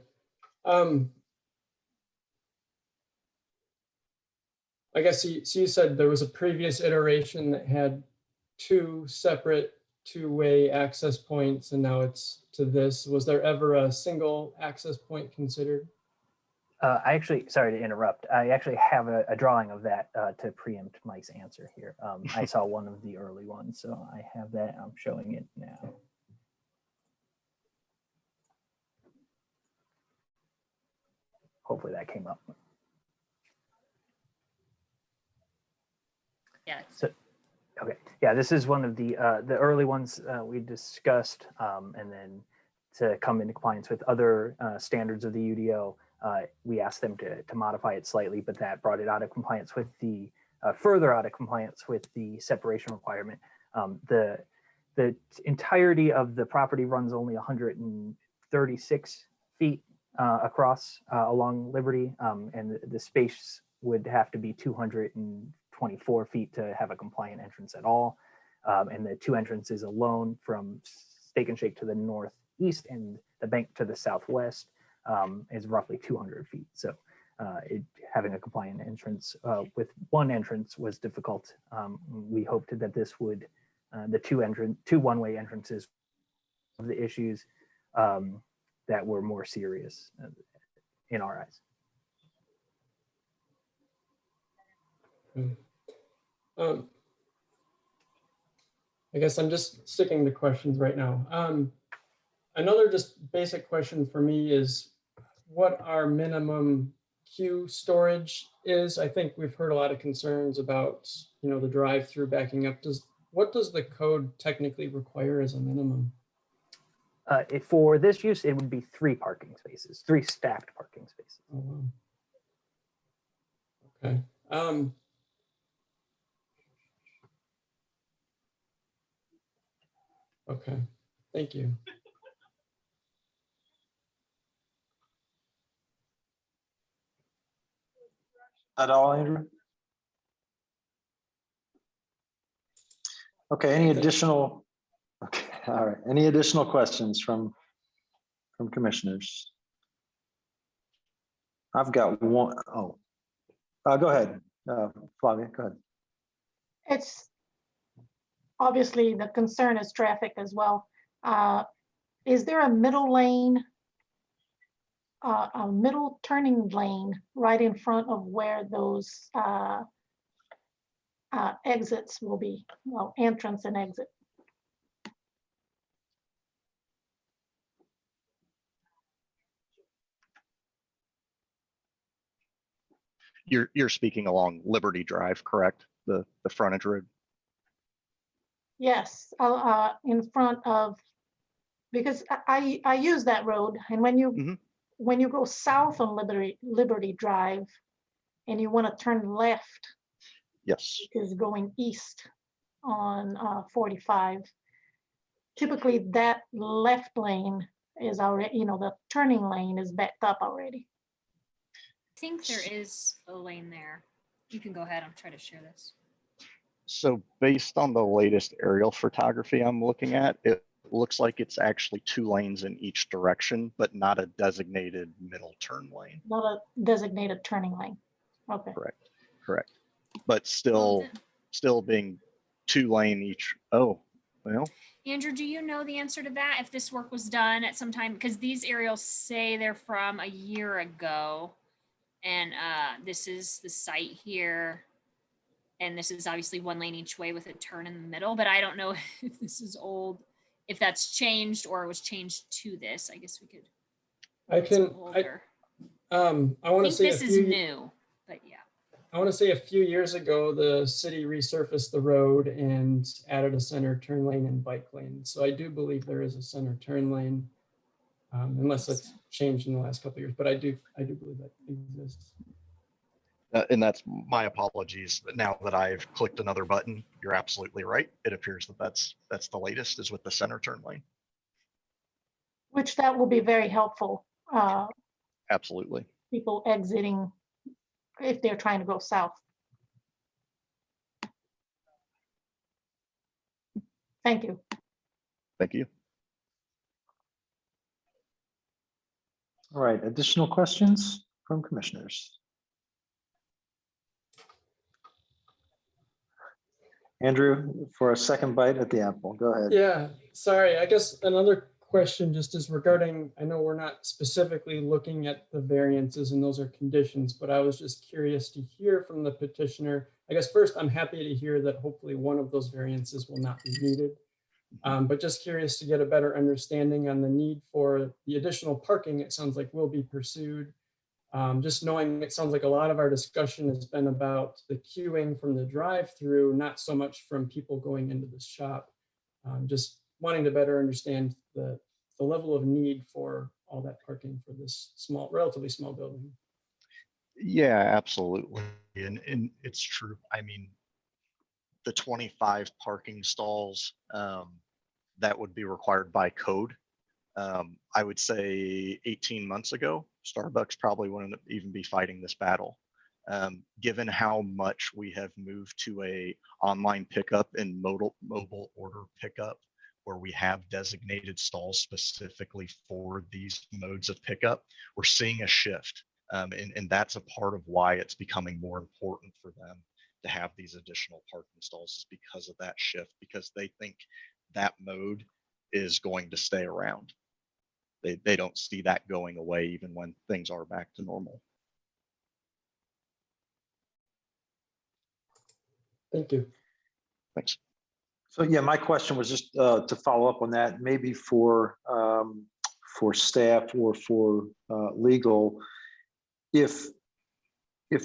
I: I guess you said there was a previous iteration that had two separate two-way access points, and now it's to this. Was there ever a single access point considered?
F: I actually, sorry to interrupt, I actually have a drawing of that to preempt Mike's answer here. I saw one of the early ones, so I have that. I'm showing it now. Hopefully that came up.
E: Yeah.
F: So, okay, yeah, this is one of the early ones we discussed, and then to come into compliance with other standards of the UDO, we asked them to modify it slightly, but that brought it out of compliance with the further out of compliance with the separation requirement. The entirety of the property runs only 136 feet across along Liberty, and the space would have to be 224 feet to have a compliant entrance at all. And the two entrances alone from Steak and Shake to the northeast and the bank to the southwest is roughly 200 feet. So having a compliant entrance with one entrance was difficult. We hoped that this would, the two one-way entrances of the issues that were more serious in our eyes.
I: I guess I'm just sticking to questions right now. Another just basic question for me is what our minimum queue storage is. I think we've heard a lot of concerns about, the drive-through backing up. What does the code technically require as a minimum?
F: For this use, it would be 3 parking spaces, 3 stacked parking spaces.
I: Oh, wow. Okay. Okay, thank you.
A: That all, Andrew? Okay, any additional, okay, all right. Any additional questions from commissioners? I've got one. Oh, go ahead, Flavia, go ahead.
B: It's obviously the concern is traffic as well. Is there a middle lane, a middle turning lane right in front of where those exits will be? Well, entrance and exit.
M: You're speaking along Liberty Drive, correct? The frontage road.
B: Yes, in front of, because I use that road, and when you go south on Liberty Drive, and you want to turn left,
M: Yes,
B: is going east on 45. Typically, that left lane is already, the turning lane is backed up already.
E: I think there is a lane there. You can go ahead. I'm trying to share this.
M: so based on the latest aerial photography I'm looking at, it looks like it's actually 2 lanes in each direction, but not a designated middle turn lane.
B: Not a designated turning lane. Okay.
M: Correct. But still being 2-lane each. Oh, well,
E: Andrew, do you know the answer to that? If this work was done at some time, because these aerials say they're from a year ago. And this is the site here. And this is obviously 1 lane each way with a turn in the middle, but I don't know if this is old, if that's changed or it was changed to this. I guess we could.
I: I can, I want to say
E: this is new, but yeah.
I: I want to say a few years ago, the city resurfaced the road and added a center turn lane and bike lane. So I do believe there is a center turn lane, unless it's changed in the last couple of years, but I do believe that exists.
M: and that's my apologies. But now that I've clicked another button, you're absolutely right. It appears that that's the latest is with the center turn lane.
B: Which that will be very helpful.
M: Absolutely.
B: People exiting if they're trying to go south. Thank you.
M: Thank you.
A: All right, additional questions from commissioners? Andrew, for a second bite at the apple, go ahead.
I: Yeah, sorry. I guess another question just is regarding, I know we're not specifically looking at the variances and those are conditions, but I was just curious to hear from the petitioner. I guess first, I'm happy to hear that hopefully one of those variances will not be needed. But just curious to get a better understanding on the need for the additional parking it sounds like will be pursued. Just knowing it sounds like a lot of our discussion has been about the queuing from the drive-through, not so much from people going into the shop. Just wanting to better understand the level of need for all that parking for this small, relatively small building.
M: Yeah, absolutely. And it's true. I mean, the 25 parking stalls that would be required by code. I would say 18 months ago, Starbucks probably wouldn't even be fighting this battle. Given how much we have moved to a online pickup and mobile order pickup, where we have designated stalls specifically for these modes of pickup, we're seeing a shift. And that's a part of why it's becoming more important for them to have these additional parking stalls, is because of that shift, because they think that mode is going to stay around. They don't see that going away even when things are back to normal.
I: Thank you.
M: Thanks.
A: So yeah, my question was just to follow up on that, maybe for staff or for legal. If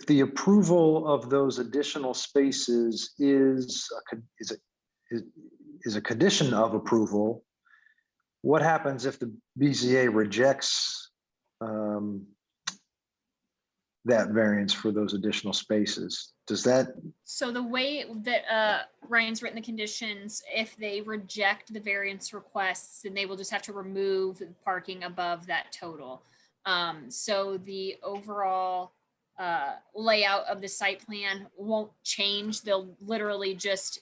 A: the approval of those additional spaces is a condition of approval, what happens if the BZA rejects that variance for those additional spaces? Does that?
E: So the way that Ryan's written the conditions, if they reject the variance requests, then they will just have to remove the parking above that total. So the overall layout of the site plan won't change. They'll literally just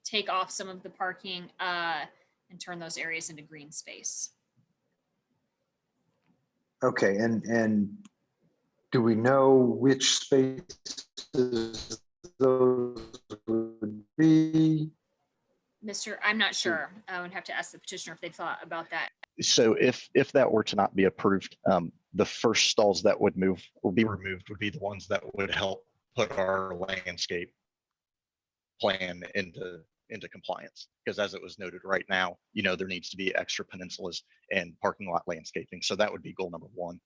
E: take off some of the parking and turn those areas into green space.
A: Okay, and do we know which spaces those would be?
E: I'm not sure. I would have to ask the petitioner if they thought about that.
M: So if that were to not be approved, the first stalls that would move or be removed would be the ones that would help put our landscape plan into compliance. Because as it was noted right now, there needs to be extra peninsulas and parking lot landscaping. So that would be goal number one.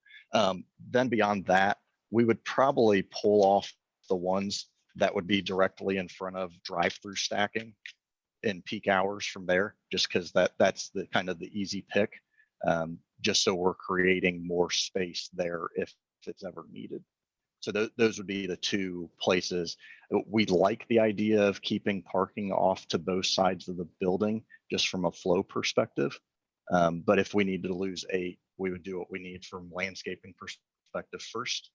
M: Then beyond that, we would probably pull off the ones that would be directly in front of drive-through stacking in peak hours from there, just because that's the kind of the easy pick, just so we're creating more space there if it's ever needed. So those would be the two places. We like the idea of keeping parking off to both sides of the building, just from a flow perspective. But if we need to lose 8, we would do what we need from landscaping perspective first,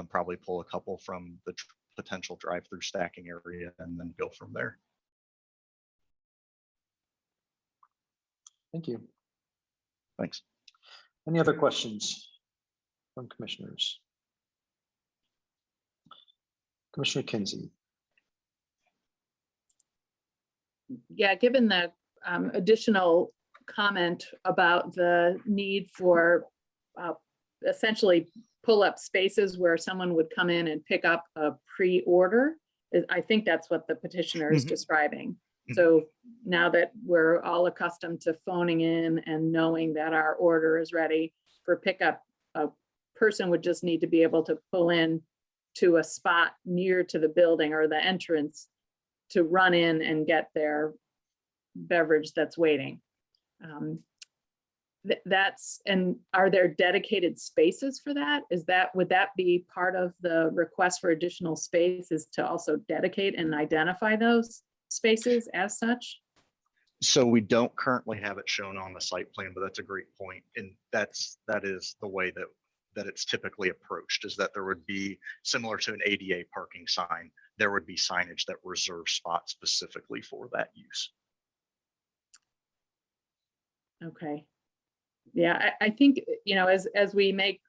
M: probably pull a couple from the potential drive-through stacking area and then go from there.
A: Thank you.
M: Thanks.
A: Any other questions from commissioners? Commissioner Kinsey.
C: yeah, given the additional comment about the need for essentially pull-up spaces where someone would come in and pick up a pre-order, I think that's what the petitioner is describing. So now that we're all accustomed to phoning in and knowing that our order is ready for pickup, a person would just need to be able to pull in to a spot near to the building or the entrance to run in and get their beverage that's waiting. And are there dedicated spaces for that? Would that be part of the request for additional space, is to also dedicate and identify those spaces as such?
M: So we don't currently have it shown on the site plan, but that's a great point. And that is the way that it's typically approached, is that there would be, similar to an ADA parking sign, there would be signage that reserves spots specifically for that use.
C: Okay. Yeah, I think, as we make,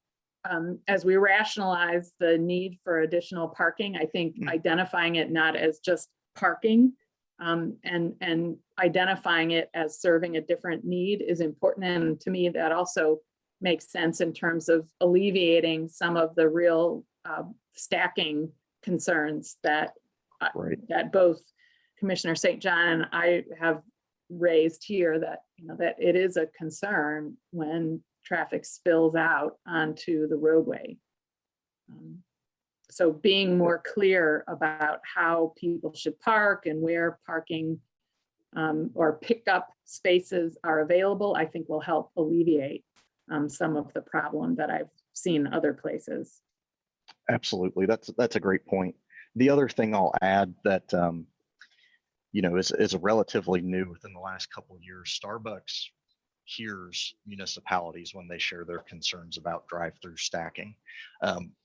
C: as we rationalize the need for additional parking, I think identifying it not as just parking, and identifying it as serving a different need is important. And to me, that also makes sense in terms of alleviating some of the real stacking concerns that that both Commissioner St. John and I have raised here, that that it is a concern when traffic spills out onto the roadway. So being more clear about how people should park and where parking or pickup spaces are available, I think will help alleviate some of the problem that I've seen other places.
M: Absolutely, that's a great point. The other thing I'll add that is relatively new within the last couple of years. Starbucks hears municipalities when they share their concerns about drive-through stacking.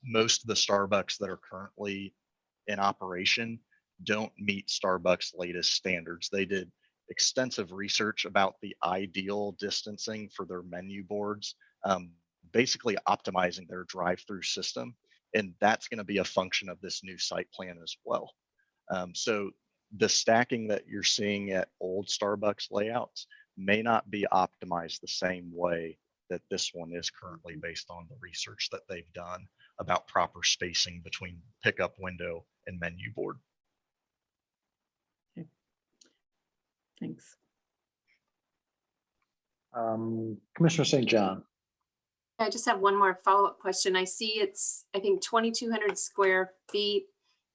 M: Most of the Starbucks that are currently in operation don't meet Starbucks' latest standards. They did extensive research about the ideal distancing for their menu boards, basically optimizing their drive-through system. And that's going to be a function of this new site plan as well. So the stacking that you're seeing at old Starbucks layouts may not be optimized the same way that this one is currently, based on the research that they've done about proper spacing between pickup window and menu board.
C: Okay. Thanks.
A: Commissioner St. John.
J: I just have one more follow-up question. I see it's, I think, 2,200 square feet.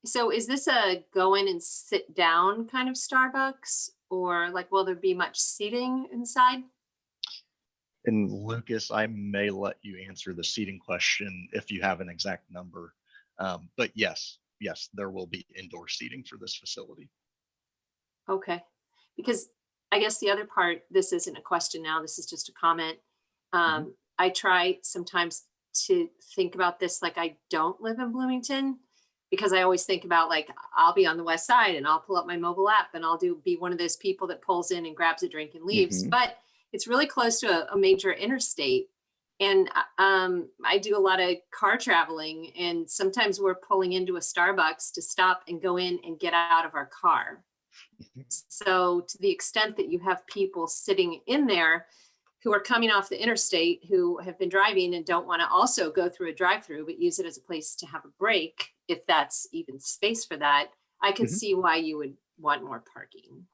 J: So is this a go in and sit down kind of Starbucks, or like, will there be much seating inside?
M: And Lucas, I may let you answer the seating question if you have an exact number. But yes, there will be indoor seating for this facility.
J: Okay, because I guess the other part, this isn't a question now, this is just a comment. I try sometimes to think about this like I don't live in Bloomington, because I always think about, like, I'll be on the west side and I'll pull up my mobile app and I'll be one of those people that pulls in and grabs a drink and leaves. But it's really close to a major interstate. And I do a lot of car traveling, and sometimes we're pulling into a Starbucks to stop and go in and get out of our car. So to the extent that you have people sitting in there who are coming off the interstate, who have been driving and don't want to also go through a drive-through, but use it as a place to have a break, if that's even space for that, I can see why you would want more parking.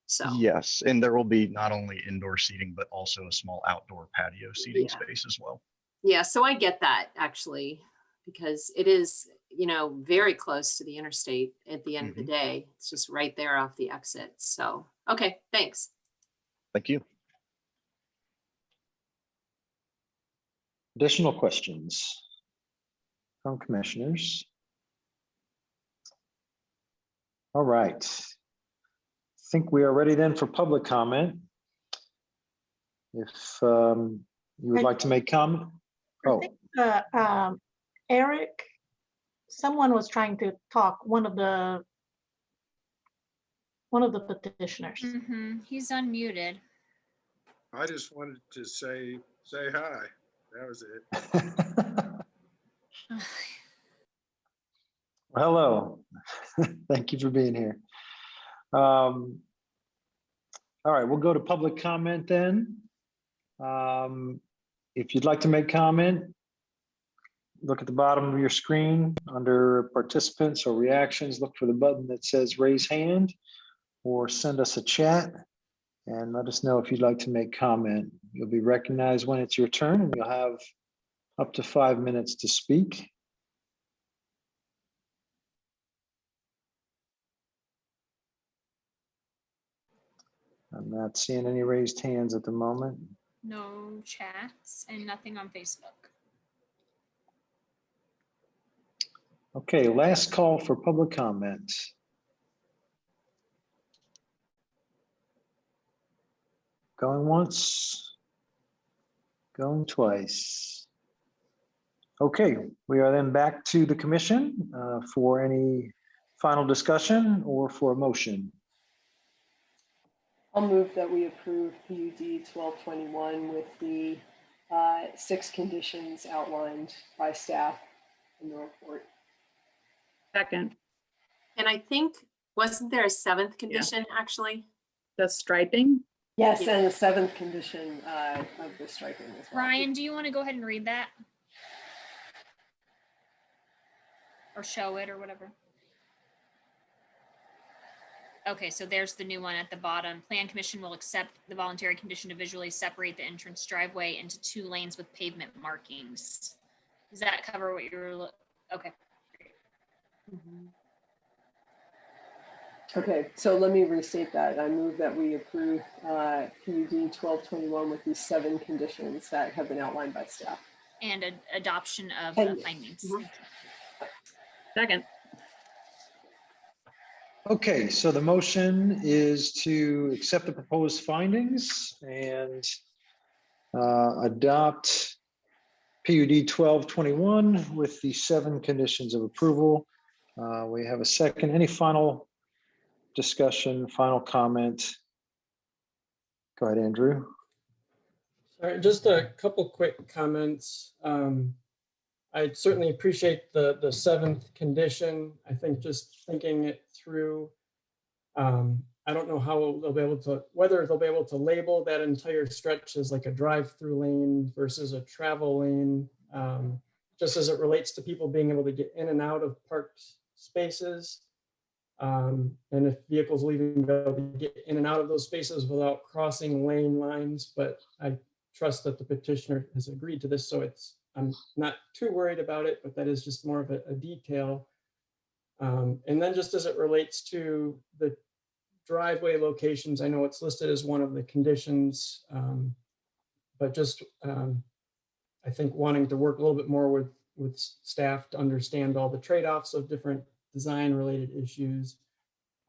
J: So
M: yes, and there will be not only indoor seating, but also a small outdoor patio seating space as well.
J: Yeah, so I get that, actually, because it is, very close to the interstate at the end of the day. It's just right there off the exit. So, okay, thanks.
M: Thank you.
A: Additional questions from commissioners? All right. I think we are ready then for public comment. If you would like to make comment. Oh,
B: Eric, someone was trying to talk, one of the petitioners.
E: He's unmuted.
O: I just wanted to say hi. That was it.
A: Hello. Thank you for being here. All right, we'll go to public comment then. If you'd like to make comment, look at the bottom of your screen under participants or reactions, look for the button that says raise hand or send us a chat and let us know if you'd like to make comment. You'll be recognized when it's your turn and you'll have up to 5 minutes to speak. I'm not seeing any raised hands at the moment.
E: No chats and nothing on Facebook.
A: Okay, last call for public comment. Going once, going twice. Okay, we are then back to the commission for any final discussion or for a motion.
H: I'll move that we approve PUD 1221 with the 6 conditions outlined by staff in the report.
C: Second,
J: And I think, wasn't there a 7th condition actually?
C: the striping.
H: Yes,
J: Yeah.
H: and the 7th condition of the striping as well.
E: Ryan, do you want to go ahead and read that? Or show it or whatever? Okay, so there's the new one at the bottom. Plan Commission will accept the voluntary condition to visually separate the entrance driveway into 2 lanes with pavement markings. Does that cover what you're, okay.
H: Okay, so let me restate that. I move that we approve PUD 1221 with these 7 conditions that have been outlined by staff.
E: And adoption of
H: And-
E: findings.
H: Mhm.
C: Second,
A: Okay, so the motion is to accept the proposed findings and adopt PUD 1221 with the 7 conditions of approval. We have a second. Any final discussion, final comment? Go ahead, Andrew.
I: Sorry, just a couple quick comments. I certainly appreciate the 7th condition. I think just thinking it through, I don't know how they'll be able to, whether they'll be able to label that entire stretch as like a drive-through lane versus a travel lane, just as it relates to people being able to get in and out of parked spaces. And if vehicles leaving, they'll be able to get in and out of those spaces without crossing lane lines. But I trust that the petitioner has agreed to this, so I'm not too worried about it, but that is just more of a detail. And then just as it relates to the driveway locations, I know it's listed as one of the conditions, but just I think wanting to work a little bit more with staff to understand all the trade-offs of different design-related issues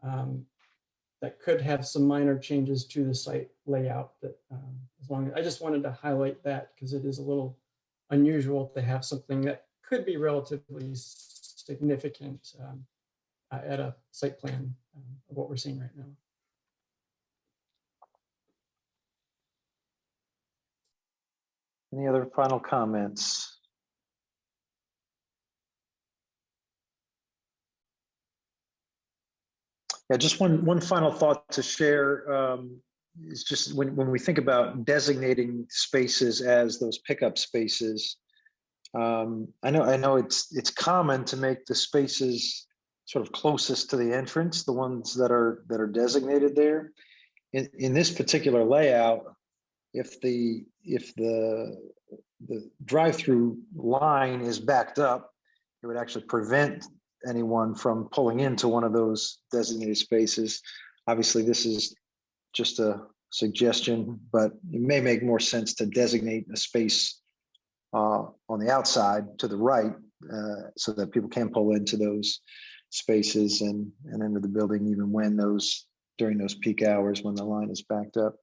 I: that could have some minor changes to the site layout. That as long as I just wanted to highlight that because it is a little unusual to have something that could be relatively significant at a site plan of what we're seeing right now.
A: Any other final comments? Yeah, just one final thought to share. Is just when we think about designating spaces as those pickup spaces, I know it's common to make the spaces sort of closest to the entrance, the ones that are designated there. In this particular layout, if the drive-through line is backed up, it would actually prevent anyone from pulling into one of those designated spaces. Obviously, this is just a suggestion, but it may make more sense to designate a space on the outside to the right so that people can pull into those spaces and enter the building even when during those peak hours when the line is backed up.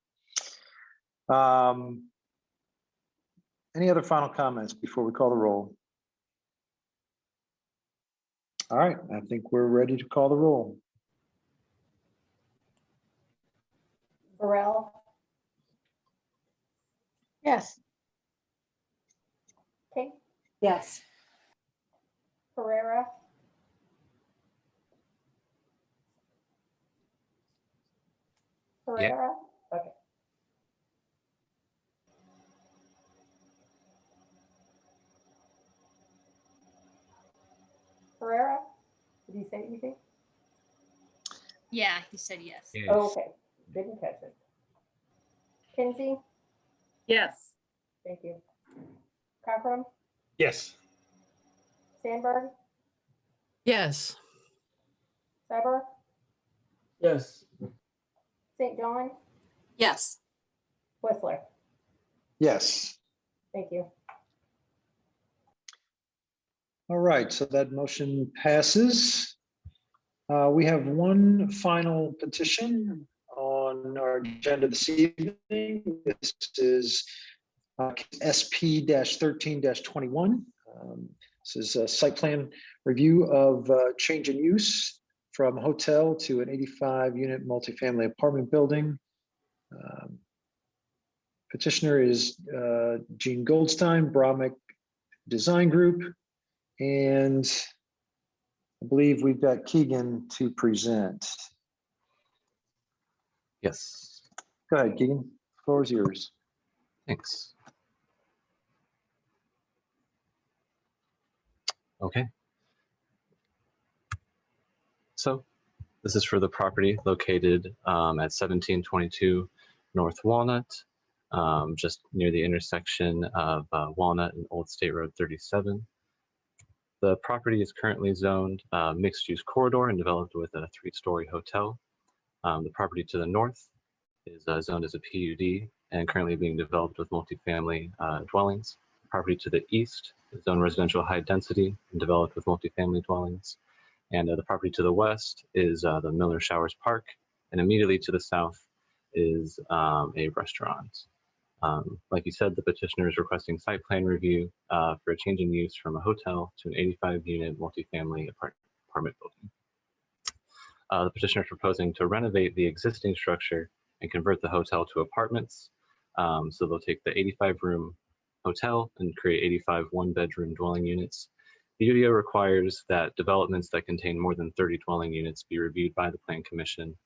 A: Any other final comments before we call the roll? All right, I think we're ready to call the roll.
K: Burrell,
B: Yes.
K: King,
H: Yes.
K: Pereira, Pereira, say anything?
E: Yeah, he said yes.
D: Yes.
K: Oh, okay, didn't catch it. Kinsey,
C: Yes.
K: thank you. Cockrum,
D: Yes.
K: Sandberg,
L: Yes.
K: Cyber,
I: Yes.
K: St. John,
J: Yes.
K: Whistler.
A: Yes.
K: Thank you.
A: All right, so that motion passes. We have one final petition on our agenda this evening. This is SP-13-21. This is a site plan review of change in use from hotel to an 85-unit multifamily apartment building. Petitioner is Gene Goldstein, Brahmic Design Group, and I believe we've got Keegan to present.
P: Yes,
A: Go ahead, Keegan. The floor is yours.
P: thanks. Okay. So this is for the property located at 1722 North Walnut, just near the intersection of Walnut and Old State Road 37. The property is currently zoned mixed-use corridor and developed with a 3-story hotel. The property to the north is zoned as a PUD and currently being developed with multifamily dwellings. The property to the east is zoned residential high density and developed with multifamily dwellings. And the property to the west is the Miller Showers Park, and immediately to the south is a restaurant. Like you said, the petitioner is requesting site plan review for a change in use from a hotel to an 85-unit multifamily apartment building. The petitioner is proposing to renovate the existing structure and convert the hotel to apartments. So they'll take the 85-room hotel and create 85 one-bedroom dwelling units. The UDO requires that developments that contain more than 30 dwelling units be reviewed by the Plan Commission.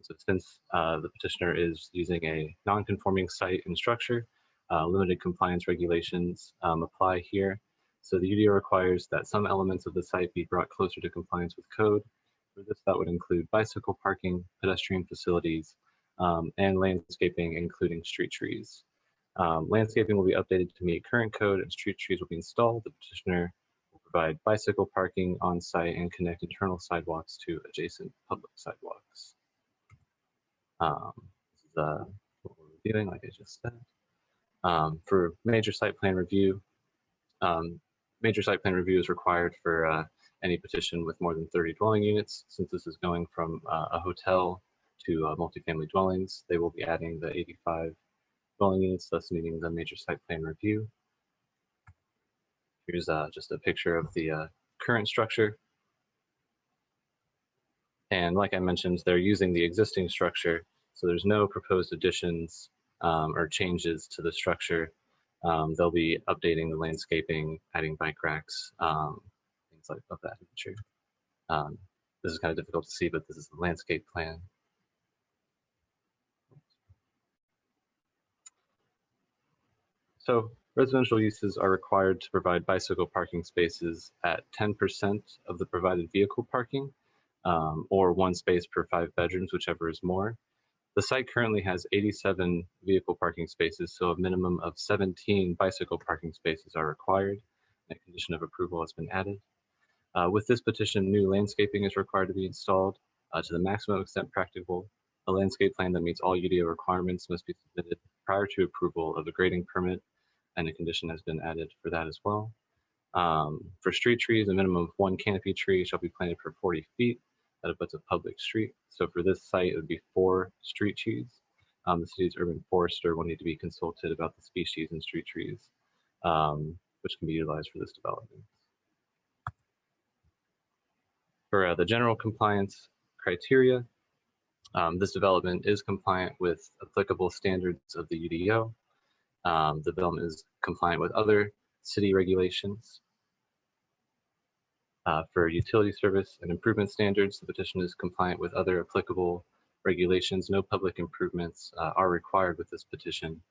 P: So since the petitioner is using a non-conforming site and structure, limited compliance regulations apply here. So the UDO requires that some elements of the site be brought closer to compliance with code. For this, that would include bicycle parking, pedestrian facilities, and landscaping, including street trees. Landscaping will be updated to meet current code and street trees will be installed. The petitioner will provide bicycle parking on site and connect internal sidewalks to adjacent public sidewalks. This is what we're reviewing, like I just said. For major site plan review is required for any petition with more than 30 dwelling units. Since this is going from a hotel to multifamily dwellings, they will be adding the 85 dwelling units, thus needing the major site plan review. Here's just a picture of the current structure. And like I mentioned, they're using the existing structure, so there's no proposed additions or changes to the structure. They'll be updating the landscaping, adding bike racks, things like of that nature. This is kind of difficult to see, but this is the landscape plan. So residential uses are required to provide bicycle parking spaces at 10% of the provided vehicle parking, or 1 space per 5 bedrooms, whichever is more. The site currently has 87 vehicle parking spaces, so a minimum of 17 bicycle parking spaces are required. A condition of approval has been added. With this petition, new landscaping is required to be installed to the maximum extent practicable. A landscape plan that meets all UDO requirements must be submitted prior to approval of a grading permit, and a condition has been added for that as well. For street trees, a minimum of 1 canopy tree shall be planted per 40 feet that abuts a public street. So for this site, it would be 4 street trees. The city's urban forester will need to be consulted about the species and street trees, which can be utilized for this development. For the general compliance criteria, this development is compliant with applicable standards of the UDO. The development is compliant with other city regulations. For utility service and improvement standards, the petition is compliant with other applicable regulations. No public improvements are required with this petition.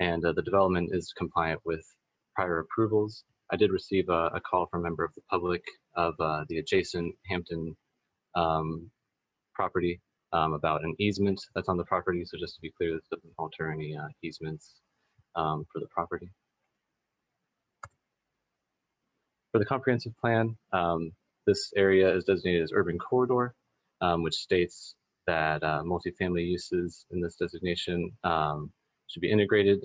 P: And the development is compliant with prior approvals I did receive a call from a member of the public of the adjacent Hampton property about an easement that's on the property. So just to be clear, this doesn't alter any easements for the property. For the comprehensive plan, this area is designated as urban corridor, which states that multifamily uses in this designation should be integrated,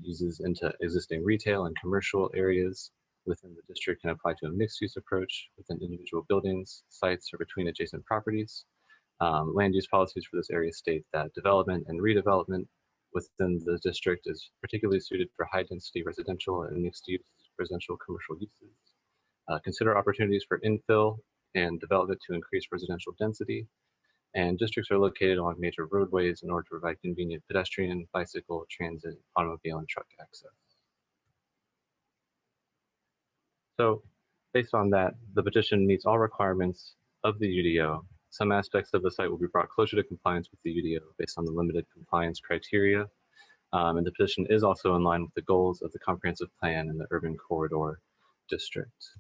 P: uses into existing retail and commercial areas within the district can apply to a mixed use approach within individual buildings, sites, or between adjacent properties. Land use policies for this area state that development and redevelopment within the district is particularly suited for high density residential and mixed use residential commercial uses. Consider opportunities for infill and development to increase residential density. And districts are located along major roadways in order to provide convenient pedestrian, bicycle, transit, automobile, and truck access. So based on that, the petition meets all requirements of the UDO. Some aspects of the site will be brought closer to compliance with the UDO based on the limited compliance criteria. And the petition is also in line with the goals of the comprehensive plan in the urban corridor district.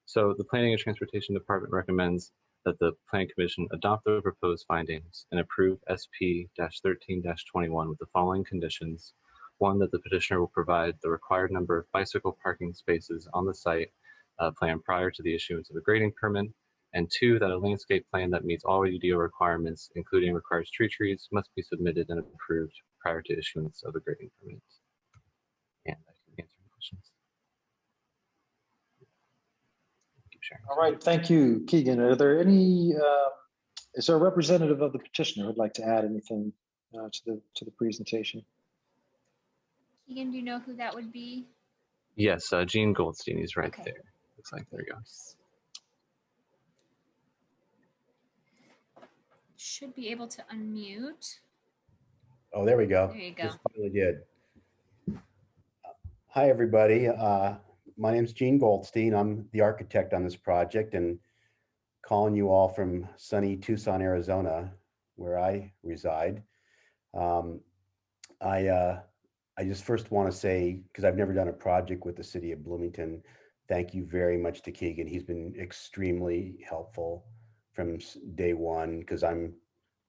P: So the Planning and Transportation Department recommends that the Planning Commission adopt the proposed findings and approve SP-13-21 with the following conditions. One, that the petitioner will provide the required number of bicycle parking spaces on the site plan prior to the issuance of a grading permit. And two, that a landscape plan that meets all UDO requirements, including required street trees, must be submitted and approved prior to issuance of a grading permit. And I can answer any questions.
A: All right, thank you, Keegan. Are there any, is there a representative of the petitioner who'd like to add anything to the presentation?
E: Keegan, do you know who that would be?
P: Yes, Gene Goldstein, he's right there. Looks like, there we go.
E: Should be able to unmute.
Q: Oh, there we go.
E: There you go.
Q: Just finally did. Hi, everybody. My name's Gene Goldstein. I'm the architect on this project and calling you all from sunny Tucson, Arizona, where I reside. I just first want to say, because I've never done a project with the city of Bloomington, thank you very much to Keegan. He's been extremely helpful from day one, because I'm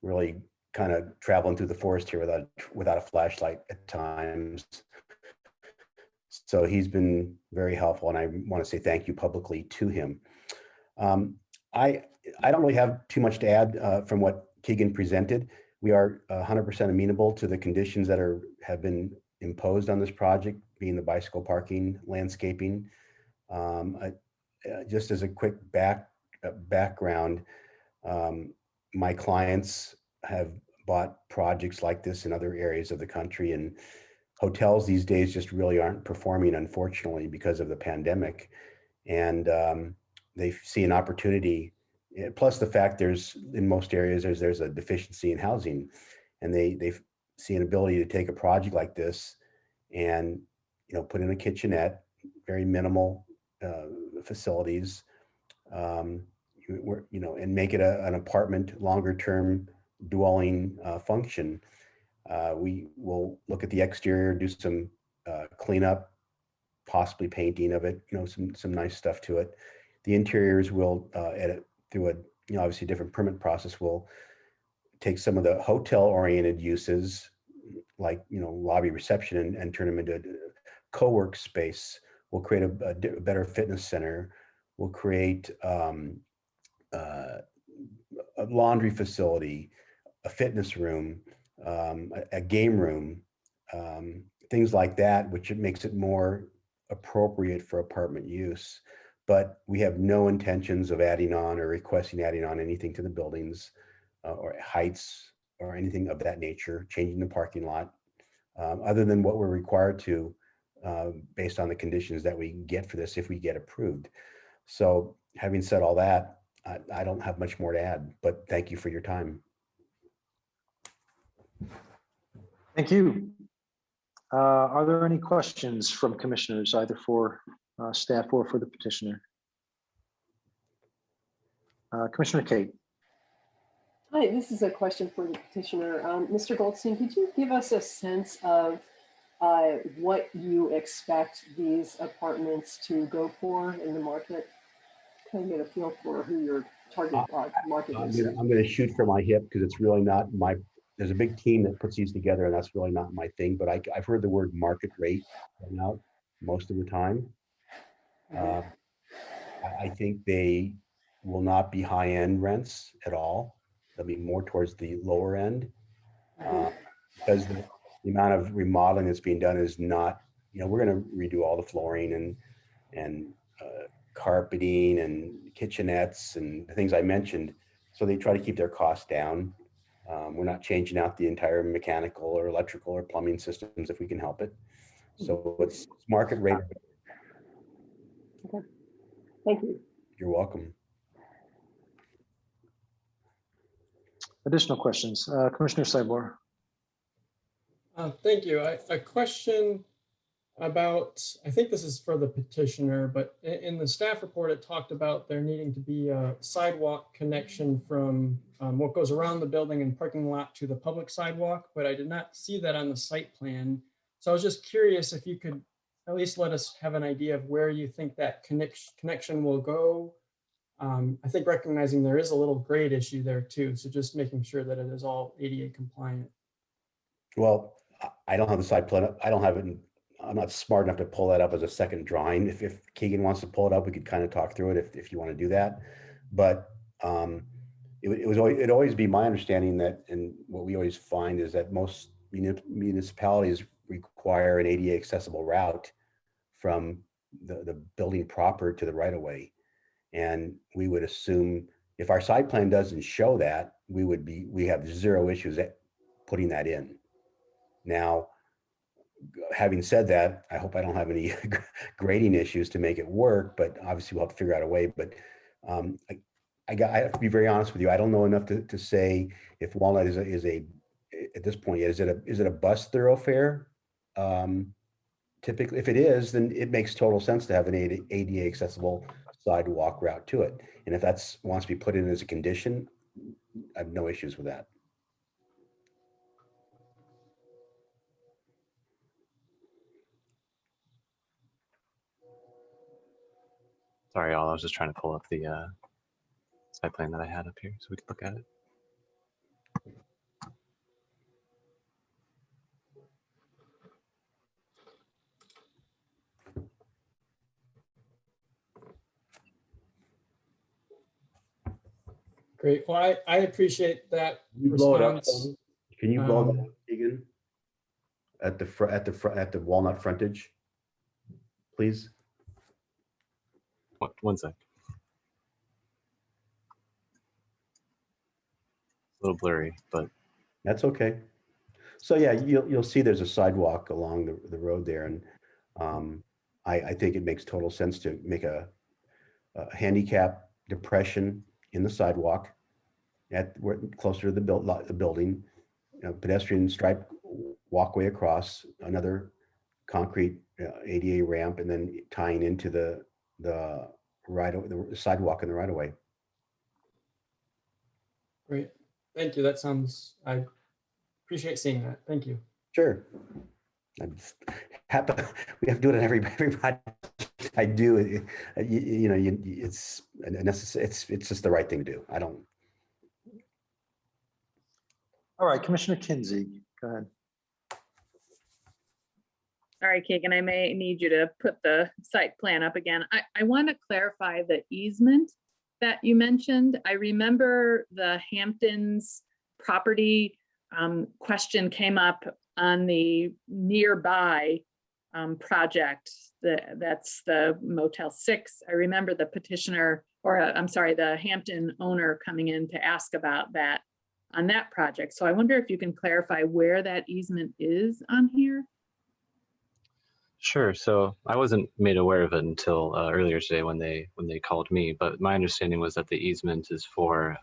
Q: really kind of traveling through the forest here without a flashlight at times. So he's been very helpful, and I want to say thank you publicly to him. I don't really have too much to add from what Keegan presented. We are 100% amenable to the conditions that have been imposed on this project, being the bicycle parking, landscaping. Just as a quick background, my clients have bought projects like this in other areas of the country, and hotels these days just really aren't performing, unfortunately, because of the pandemic. And they see an opportunity, plus the fact in most areas there's a deficiency in housing, and they see an ability to take a project like this and put in a kitchenette, very minimal facilities, and make it an apartment, longer term dwelling function. We will look at the exterior, do some cleanup, possibly painting of it, some nice stuff to it. The interiors will edit through obviously different permit process. We'll take some of the hotel oriented uses like, lobby reception and turn them into a co-work space. We'll create a better fitness center. We'll create a laundry facility, a fitness room, a game room, things like that, which makes it more appropriate for apartment use. But we have no intentions of adding on or requesting adding on anything to the buildings or heights or anything of that nature, changing the parking lot, other than what we're required to based on the conditions that we get for this if we get approved. So having said all that, I don't have much more to add, but thank you for your time.
A: Thank you. Are there any questions from commissioners, either for staff or for the petitioner? Commissioner Kate.
H: Hi, this is a question for the petitioner. Mr. Goldstein, could you give us a sense of what you expect these apartments to go for in the market? Kind of get a feel for who your target market is.
Q: I'm gonna shoot from my hip because it's really not my, there's a big team that puts these together and that's really not my thing, but I've heard the word market rate come out most of the time. I think they will not be high-end rents at all. They'll be more towards the lower end because the amount of remodeling that's being done is not, you know, we're going to redo all the flooring and carpeting and kitchenettes and the things I mentioned. So they try to keep their costs down. We're not changing out the entire mechanical or electrical or plumbing systems if we can help it. So it's market rate.
H: Okay. Thank you.
Q: You're welcome.
A: Additional questions, Commissioner Cyborg.
I: Thank you. A question about, I think this is for the petitioner, but in the staff report, it talked about there needing to be a sidewalk connection from what goes around the building and parking lot to the public sidewalk, but I did not see that on the site plan. So I was just curious if you could at least let us have an idea of where you think that connection will go. I think recognizing there is a little grade issue there too. So just making sure that it is all ADA compliant.
Q: Well, I don't have the site plan. I don't have it. I'm not smart enough to pull that up as a second drawing. If Keegan wants to pull it up, we could kind of talk through it if you want to do that. But it'd always be my understanding that, and what we always find is that most municipalities require an ADA accessible route from the building proper to the right of way. And we would assume if our site plan doesn't show that, we have zero issues at putting that in. Now, having said that, I hope I don't have any grading issues to make it work, but obviously we'll have to figure out a way. But I have to be very honest with you. I don't know enough to say if Walnut is a at this point yet. Is it a bus thoroughfare? Typically, if it is, then it makes total sense to have an ADA accessible sidewalk route to it. And if that's wants to be put in as a condition, I have no issues with that.
P: Sorry, y'all. I was just trying to pull up the site plan that I had up here so we could look at it.
I: Great. Well, I appreciate that
Q: Can you blow it up?
I: response.
Q: Can you blow that up, Keegan? At the Walnut frontage, please.
P: One sec. A little blurry, but
Q: that's okay. So yeah, you'll see there's a sidewalk along the road there, and I think it makes total sense to make a handicap depression in the sidewalk closer to the building, pedestrian stripe walkway across, another concrete ADA ramp, and then tying into the sidewalk in the right of way.
I: Great. Thank you. That sounds, I appreciate seeing that. Thank you.
Q: Sure. I'm happy. We have to do it on every project I do. It's necessary. It's just the right thing to do. I don't.
A: All right, Commissioner Kinsey, go ahead.
C: Sorry, Keegan, I may need you to put the site plan up again. I want to clarify the easement that you mentioned. I remember the Hamptons property question came up on the nearby project. That's the Motel 6. I remember the petitioner, or I'm sorry, the Hampton owner coming in to ask about that on that project. So I wonder if you can clarify where that easement is on here.
P: Sure. So I wasn't made aware of it until earlier today when they called me. But my understanding was that the easement is for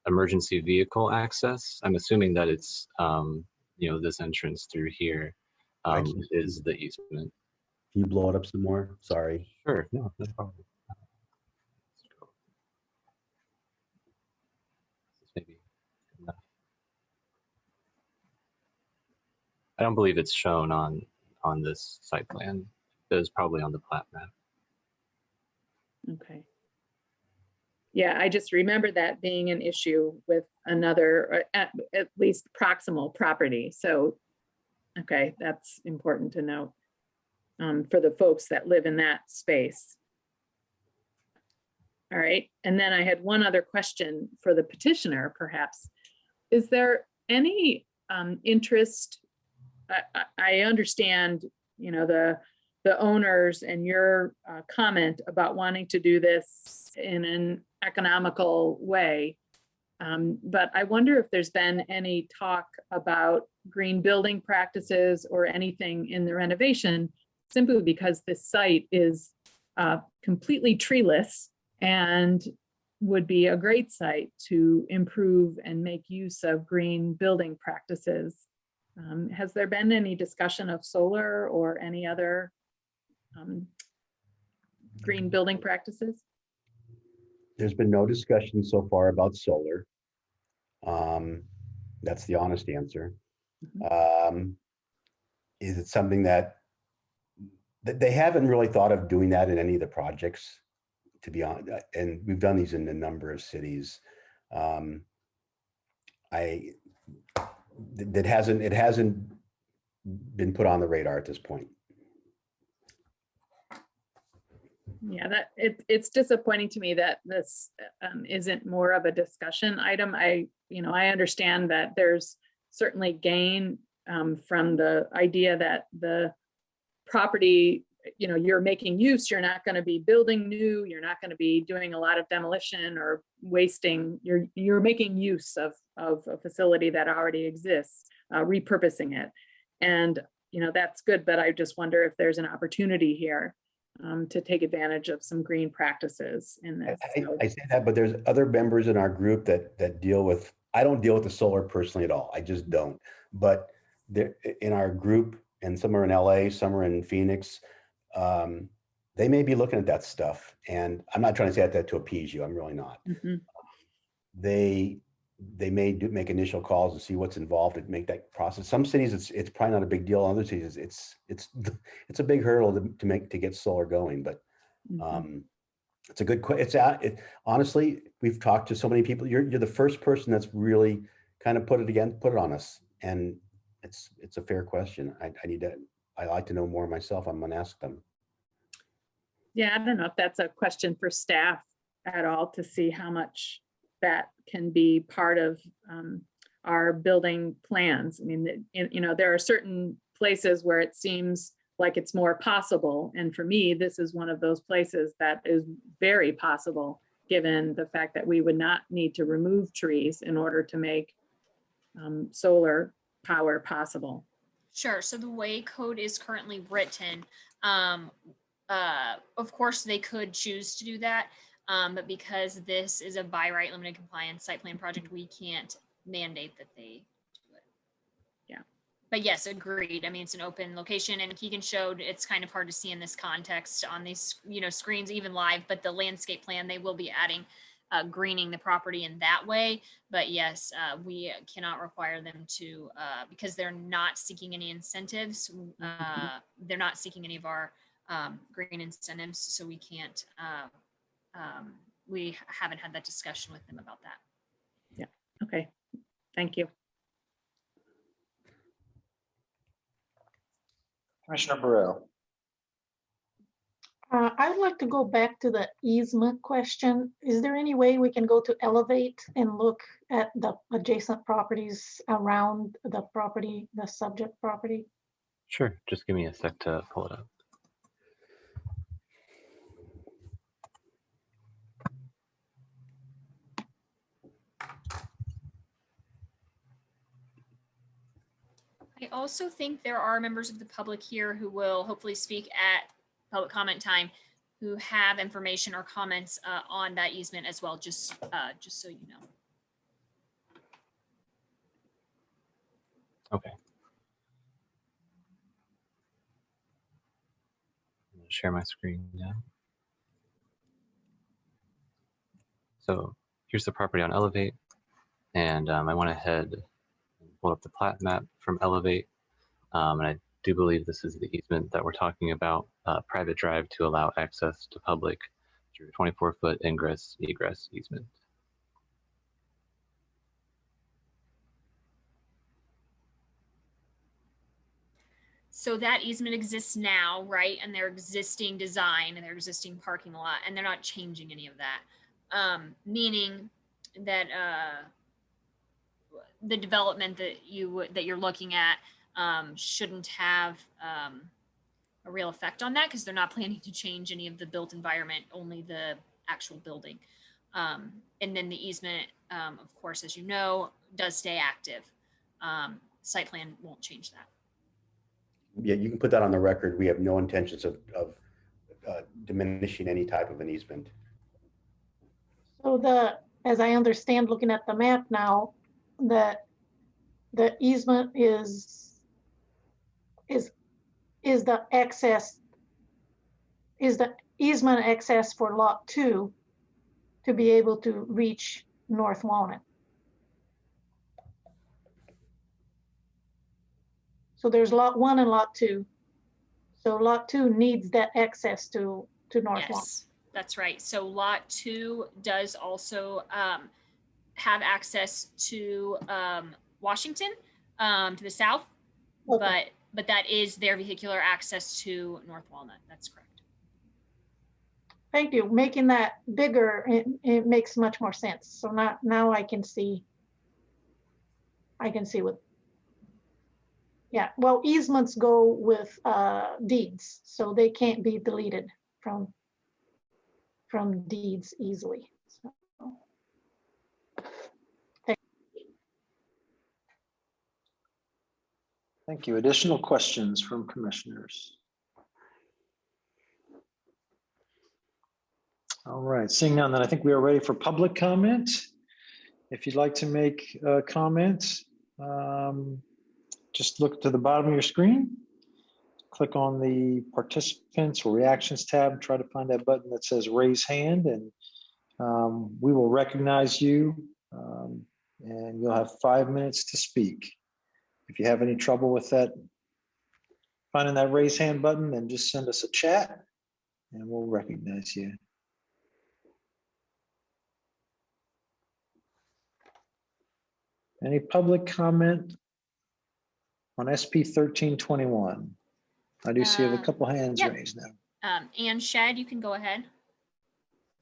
P: emergency vehicle access. I'm assuming that it's this entrance through here is the easement.
Q: Can you blow it up some more? Sorry.
P: Sure. No problem. Maybe enough. I don't believe it's shown on this site plan. It was probably on the plat map.
C: Okay. Yeah, I just remember that being an issue with another, at least proximal property. So, okay, that's important to note for the folks that live in that space. All right, and then I had one other question for the petitioner, perhaps. Is there any interest? I understand, you know, the owners and your comment about wanting to do this in an economical way. But I wonder if there's been any talk about green building practices or anything in the renovation, simply because this site is completely treeless and would be a great site to improve and make use of green building practices. Has there been any discussion of solar or any other green building practices?
Q: There's been no discussion so far about solar. That's the honest answer. Is it something that they haven't really thought of doing that in any of the projects, to be honest, and we've done these in a number of cities. It hasn't been put on the radar at this point.
C: Yeah, it's disappointing to me that this isn't more of a discussion item. I understand that there's certainly gain from the idea that the property, you're making use, you're not going to be building new, you're not going to be doing a lot of demolition or wasting, you're making use of a facility that already exists, repurposing it. And, that's good, but I just wonder if there's an opportunity here to take advantage of some green practices in this.
Q: I say that, but there's other members in our group that deal with, I don't deal with the solar personally at all. I just don't. But in our group, and some are in LA, some are in Phoenix, they may be looking at that stuff. And I'm not trying to say that to appease you. I'm really not.
C: Mm-hmm.
Q: They may make initial calls and see what's involved and make that process. Some cities, it's probably not a big deal. Other cities, it's a big hurdle to get solar going. But it's a good question. Honestly, we've talked to so many people. You're the first person that's really kind of put it on us, and it's a fair question. I like to know more myself. I'm going to ask them.
C: Yeah, I don't know if that's a question for staff at all, to see how much that can be part of our building plans. I mean, there are certain places where it seems like it's more possible. And for me, this is one of those places that is very possible, given the fact that we would not need to remove trees in order to make solar power possible.
E: Sure. So the way code is currently written, of course, they could choose to do that. But because this is a by right limited compliance site plan project, we can't mandate that they do it.
C: Yeah.
E: But yes, agreed. I mean, it's an open location, and Keegan showed it's kind of hard to see in this context on these, screens, even live, but the landscape plan, they will be adding greening the property in that way. But yes, we cannot require them to, because they're not seeking any incentives. They're not seeking any of our green incentives, so we can't, we haven't had that discussion with them about that.
C: Yeah. Okay. Thank you.
A: Commissioner Burrell.
B: I'd like to go back to the easement question. Is there any way we can go to Elevate and look at the adjacent properties around the property, the subject property?
P: Sure. Just give me a sec to pull it up.
E: I also think there are members of the public here who will hopefully speak at public comment time, who have information or comments on that easement as well, just so you know.
P: Okay. I'm going to share my screen now. So here's the property on Elevate, and I went ahead and pulled up the plat map from Elevate. And I do believe this is the easement that we're talking about, private drive to allow access to public through 24-foot ingress egress easement.
E: So that easement exists now, right? And their existing design and their existing parking lot, and they're not changing any of that. Meaning that the development that you're looking at shouldn't have a real effect on that, because they're not planning to change any of the built environment, only the actual building. And then the easement, of course, as you know, does stay active. Site plan won't change that.
Q: Yeah, you can put that on the record. We have no intentions of diminishing any type of an easement.
B: So as I understand, looking at the map now, that the easement is the access, is the easement access for lot 2 to be able to reach North Walnut. So there's lot 1 and lot 2. So lot 2 needs that access to North Walnut.
E: Yes, that's right. So lot 2 does also have access to Washington, to the south, okay. But that is their vehicular access to North Walnut. That's correct.
B: Thank you. Making that bigger, it makes much more sense. So now I can see what. Yeah, well, easements go with deeds, so they can't be deleted from deeds easily. So.
A: Thank you. Additional questions from commissioners? All right, seeing none, then I think we are ready for public comment. If you'd like to make a comment, just look to the bottom of your screen, click on the participants or reactions tab, try to find that button that says raise hand, and we will recognize you, and you'll have 5 minutes to speak. If you have any trouble with that, finding that raise hand button, then just send us a chat and we'll recognize you. Any public comment on SP 1321? I do see you have a couple hands raised now.
E: Ann Shedd, you can go ahead.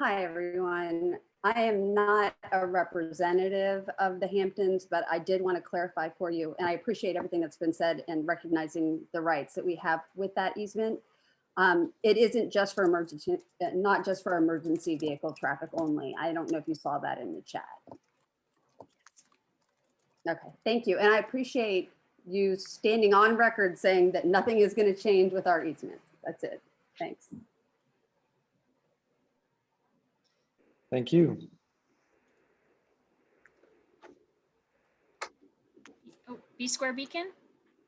R: Hi, everyone. I am not a representative of the Hamptons, but I did want to clarify for you, and I appreciate everything that's been said and recognizing the rights that we have with that easement. It isn't just for emergency, not just for emergency vehicle traffic only. I don't know if you saw that in the chat. Okay, thank you. And I appreciate you standing on record saying that nothing is going to change with our easement. That's it. Thanks.
A: Thank you.
E: Oh, B Square Beacon,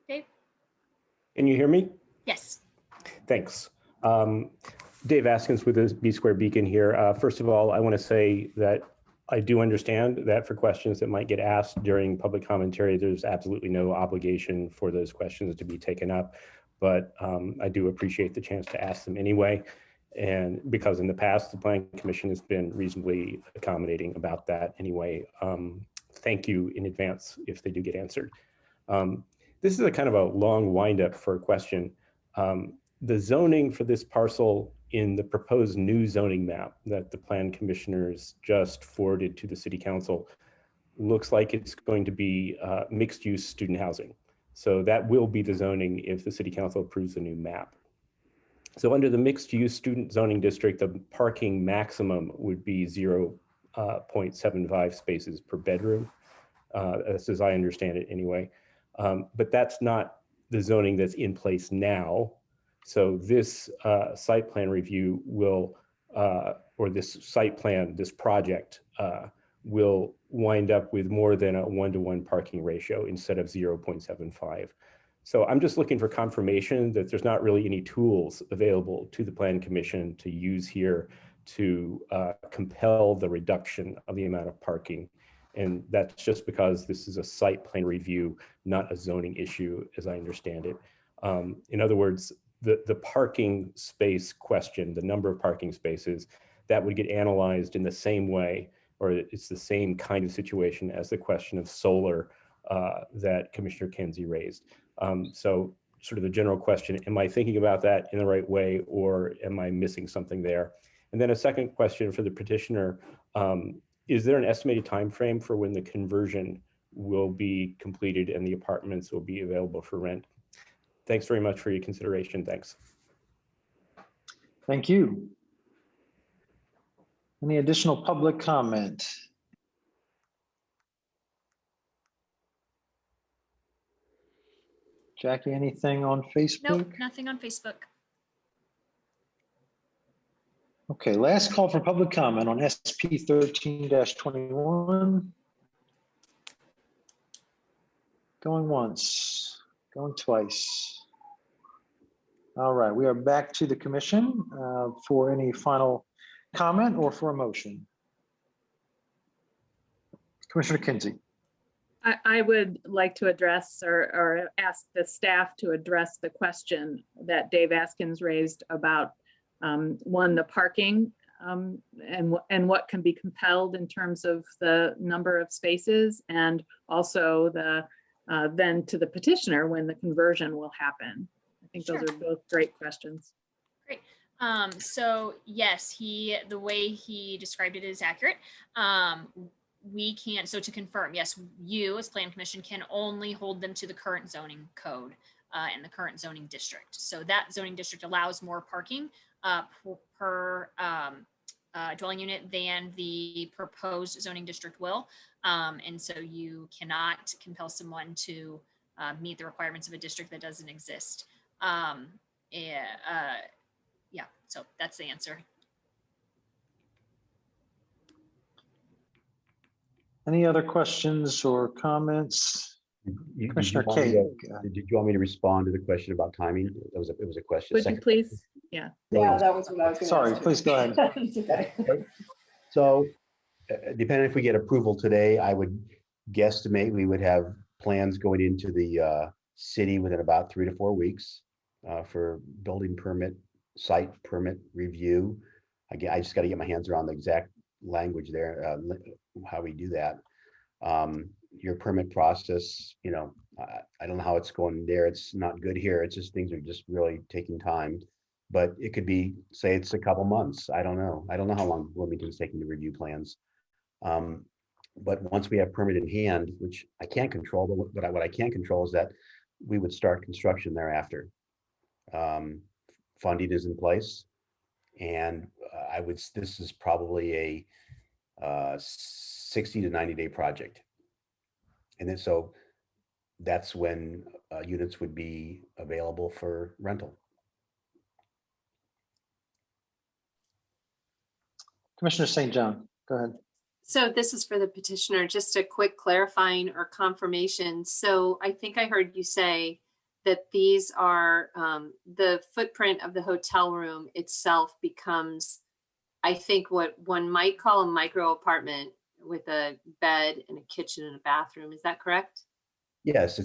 E: Dave?
S: Can you hear me?
E: Yes.
S: Thanks. Dave Askins with the B Square Beacon here. First of all, I want to say that I do understand that for questions that might get asked during public commentary, there's absolutely no obligation for those questions to be taken up, but I do appreciate the chance to ask them anyway. And because in the past, the Planning Commission has been reasonably accommodating about that anyway. Thank you in advance if they do get answered. This is a kind of a long windup for a question. The zoning for this parcel in the proposed new zoning map that the Plan Commissioners just forwarded to the City Council looks like it's going to be mixed use student housing. So that will be the zoning if the City Council approves the new map. So under the mixed use student zoning district, the parking maximum would be 0.75 spaces per bedroom. That's as I understand it anyway. But that's not the zoning that's in place now. So this site plan review will, or this site plan, this project will wind up with more than a 1-to-1 parking ratio instead of 0.75. So I'm just looking for confirmation that there's not really any tools available to the Plan Commission to use here to compel the reduction of the amount of parking And that's just because this is a site plan review, not a zoning issue, as I understand it. In other words, the parking space question, the number of parking spaces, that would get analyzed in the same way, or it's the same kind of situation as the question of solar that Commissioner Kinsey raised. So sort of the general question, am I thinking about that in the right way, or am I missing something there? And then a second question for the petitioner, is there an estimated time frame for when the conversion will be completed and the apartments will be available for rent? Thanks very much for your consideration. Thanks.
A: Thank you. Any additional public comment? Jackie, anything on Facebook?
E: Nope, nothing on Facebook.
A: Okay, last call for public comment on SP 13-21. Going once, going twice. All right, we are back to the commission for any final comment or for a motion. Commissioner Kinsey.
C: I would like to address or ask the staff to address the question that Dave Askins raised about one, the parking and what can be compelled in terms of the number of spaces, and also the then to the petitioner when the conversion will happen. I think those are both great questions.
E: Great. So yes, the way he described it is accurate. We can't, so to confirm, yes, you as Plan Commission can only hold them to the current zoning code and the current zoning district. So that zoning district allows more parking per dwelling unit than the proposed zoning district will. And so you cannot compel someone to meet the requirements of a district that doesn't exist. Yeah, so that's the answer.
A: Any other questions or comments? Commissioner Kate.
Q: Did you want me to respond to the question about timing? It was a question.
C: Would you please? Yeah.
H: Yeah, that was what I was going to
A: Sorry,
H: ask.
A: please go ahead.
H: It's okay.
Q: So depending if we get approval today, I would guesstimate we would have plans going into the city within about 3 to 4 weeks for building permit, site permit review. Again, I just got to get my hands around the exact language there, how we do that. Your permit process, I don't know how it's going there. It's not good here. It's just things are just really taking time. But it could be, say it's a couple months. I don't know. I don't know how long Bloomington's taking to review plans. But once we have permit in hand, which I can't control, but what I can control is that we would start construction thereafter. Funding is in place, and this is probably a 60 to 90 day project. And then so that's when units would be available for rental.
A: Commissioner St. John, go ahead.
J: So this is for the petitioner, just a quick clarifying or confirmation. So I think I heard you say that these are the footprint of the hotel room itself becomes, I think, what one might call a micro apartment with a bed and a kitchen and a bathroom. Is that correct?
Q: Yes,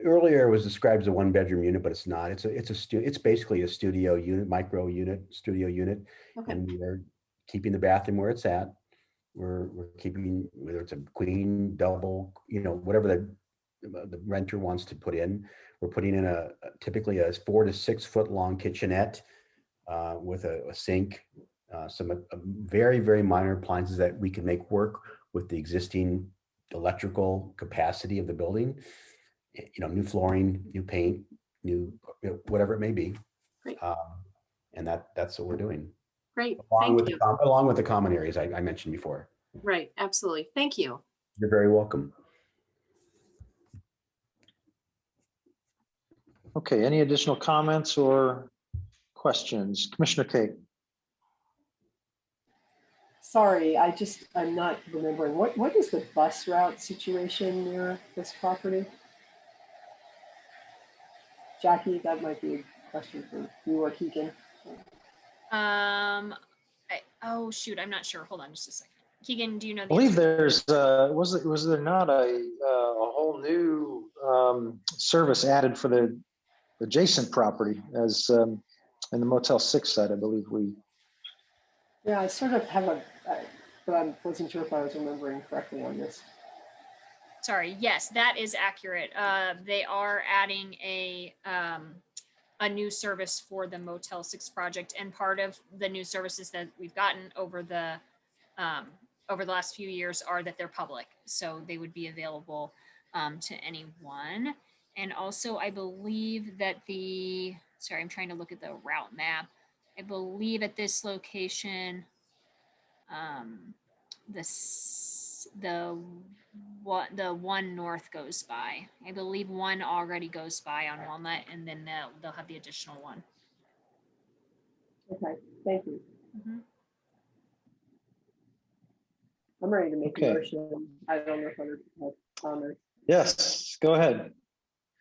Q: earlier it was described as a 1-bedroom unit, but it's not. It's basically a studio unit, micro unit, studio unit,
J: Okay.
Q: and we're keeping the bathroom where it's at. We're keeping, whether it's a queen, double, whatever the renter wants to put in. We're putting in typically a 4 to 6 foot long kitchenette with a sink, some very, very minor appliances that we can make work with the existing electrical capacity of the building. New flooring, new paint, new whatever it may be.
J: Great.
Q: And that's what we're doing.
J: Great.
Q: Along
J: Thank you.
Q: Along with the common areas I mentioned before.
J: Right. Absolutely. Thank you.
Q: You're very welcome.
A: Okay, any additional comments or questions? Commissioner Kate.
H: Sorry, I'm not remembering. What is the bus route situation near this property? Jackie, that might be a question for you or Keegan.
E: Oh shoot, I'm not sure. Hold on just a second. Keegan, do you know
A: I
E: the
A: believe
E: answer?
A: there's, was there not a whole new service added for the adjacent property as in the Motel 6 side, I believe
H: Yeah, I sort of have but I wasn't sure if I was remembering correctly on this.
E: Sorry, yes, that is accurate. They are adding a new service for the Motel 6 project, and part of the new services that we've gotten over the last few years are that they're public, so they would be available to anyone. And also, I believe that sorry, I'm trying to look at the route map. I believe at this location, the one north goes by. I believe one already goes by on Walnut, and then they'll have the additional one.
H: Okay, thank you.
E: Mm-hmm.
H: I'm ready to make
A: Okay.
H: a motion. I don't know if other people have comments.
A: Yes, go ahead.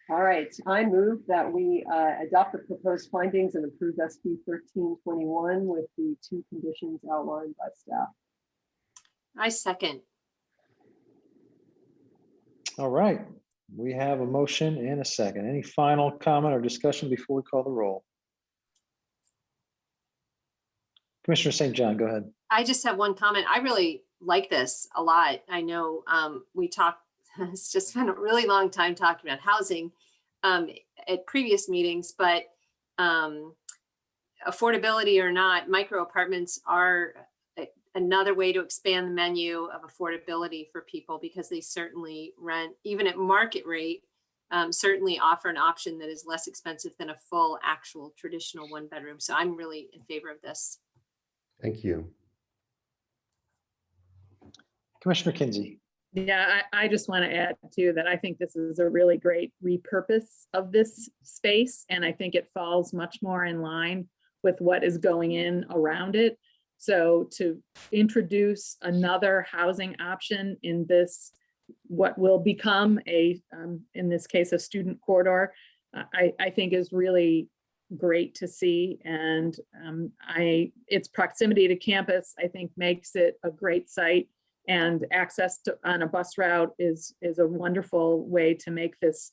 H: All right, I move that we adopt the proposed findings and approve SB 1321 with the 2 conditions outlined by staff.
J: I second.
A: All right, we have a motion and a second. Any final comment or discussion before we call the roll? Commissioner St. John, go ahead.
J: I just have one comment. I really like this a lot. I know we talked, it's just been a really long time talking about housing at previous meetings, but affordability or not, micro apartments are another way to expand the menu of affordability for people, because they certainly rent, even at market rate, certainly offer an option that is less expensive than a full actual traditional 1-bedroom. So I'm really in favor of this.
Q: Thank you.
A: Commissioner Kinsey.
C: Yeah, I just want to add too that I think this is a really great repurpose of this space, and I think it falls much more in line with what is going in around it. So to introduce another housing option in this, what will become a, in this case, a student corridor, I think is really great to see. And its proximity to campus, I think, makes it a great site. And access to on a bus route is a wonderful way to make this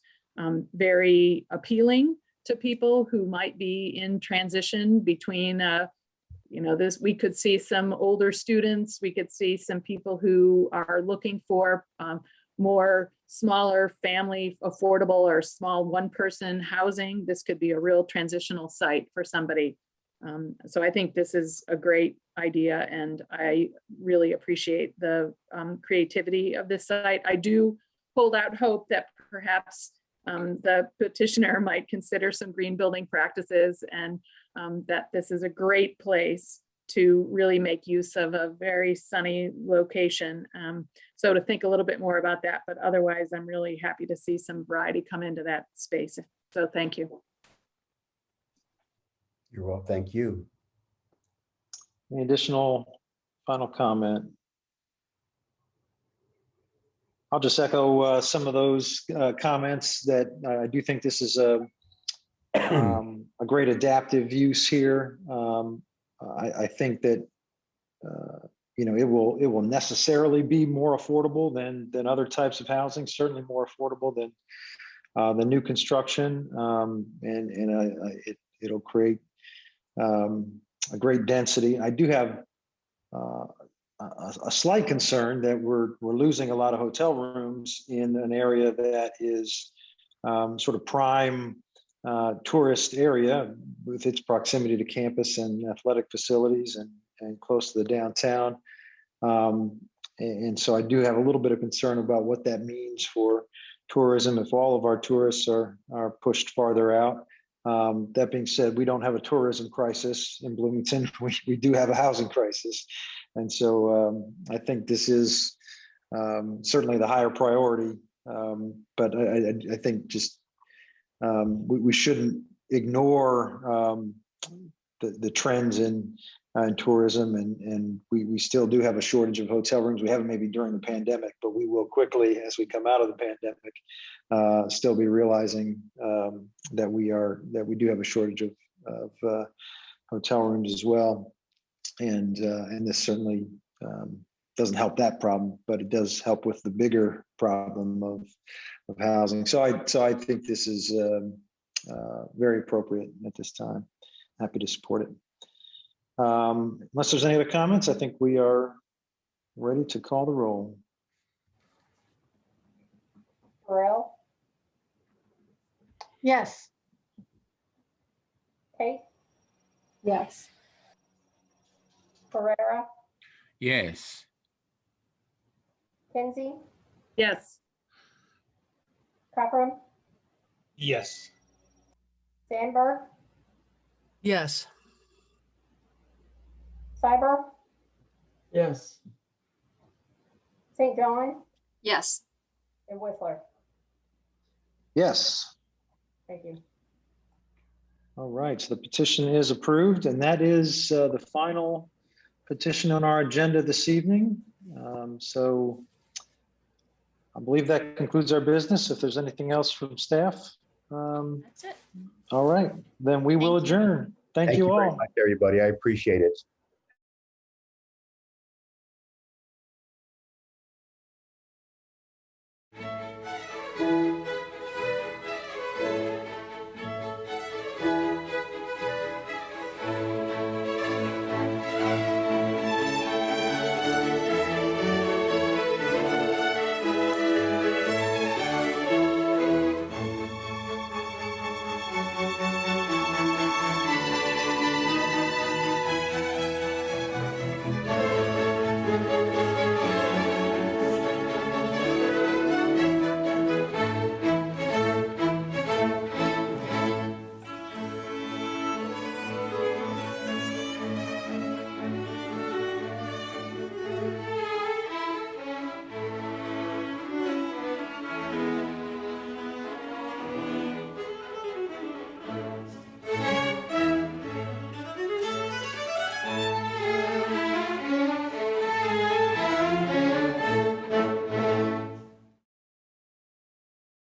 C: very appealing to people who might be in transition between, this, we could see some older students, we could see some people who are looking for more smaller family, affordable or small 1-person housing. This could be a real transitional site for somebody. So I think this is a great idea, and I really appreciate the creativity of this site. I do hold out hope that perhaps the petitioner might consider some green building practices, and that this is a great place to really make use of a very sunny location. So to think a little bit more about that, but otherwise I'm really happy to see some variety come into that space. So thank you.
Q: You're well, thank you.
A: Any additional final comment? I'll just echo some of those comments that I do think this is a great adaptive use here. I think that it will necessarily be more affordable than other types of housing. Certainly more affordable than the new construction, and it'll create a great density. I do have a slight concern that we're losing a lot of hotel rooms in an area that is sort of prime tourist area with its proximity to campus and athletic facilities and close to the downtown. And so I do have a little bit of concern about what that means for tourism if all of our tourists are pushed farther out. That being said, we don't have a tourism crisis in Bloomington. We do have a housing crisis. And so I think this is certainly the higher priority. But I think just we shouldn't ignore the trends in tourism, and we still do have a shortage of hotel rooms. We haven't maybe during the pandemic, but we will quickly, as we come out of the pandemic, still be realizing that we do have a shortage of hotel rooms as well, and this certainly doesn't help that problem, but it does help with the bigger problem of housing. So I think this is very appropriate at this time. Happy to support it. Unless there's any other comments, I think we are ready to call the roll.
K: Burrell,
B: Yes.
K: Kate,
H: Yes.
K: Pereira,
D: Yes.
K: Kinsey,
C: Yes.
K: Cochran,
G: Yes.
K: Sandberg,
L: Yes.
K: Cyber,
I: Yes.
K: St. John,
J: Yes.
K: and Whistler.
A: Yes.
K: Thank you.
A: All right, so the petition is approved, and that is the final petition on our agenda this evening. So I believe that concludes our business. If there's anything else from staff.
E: That's it.
A: All right, then we will adjourn. Thank you
Q: very
A: all.
Q: much, everybody. I appreciate it.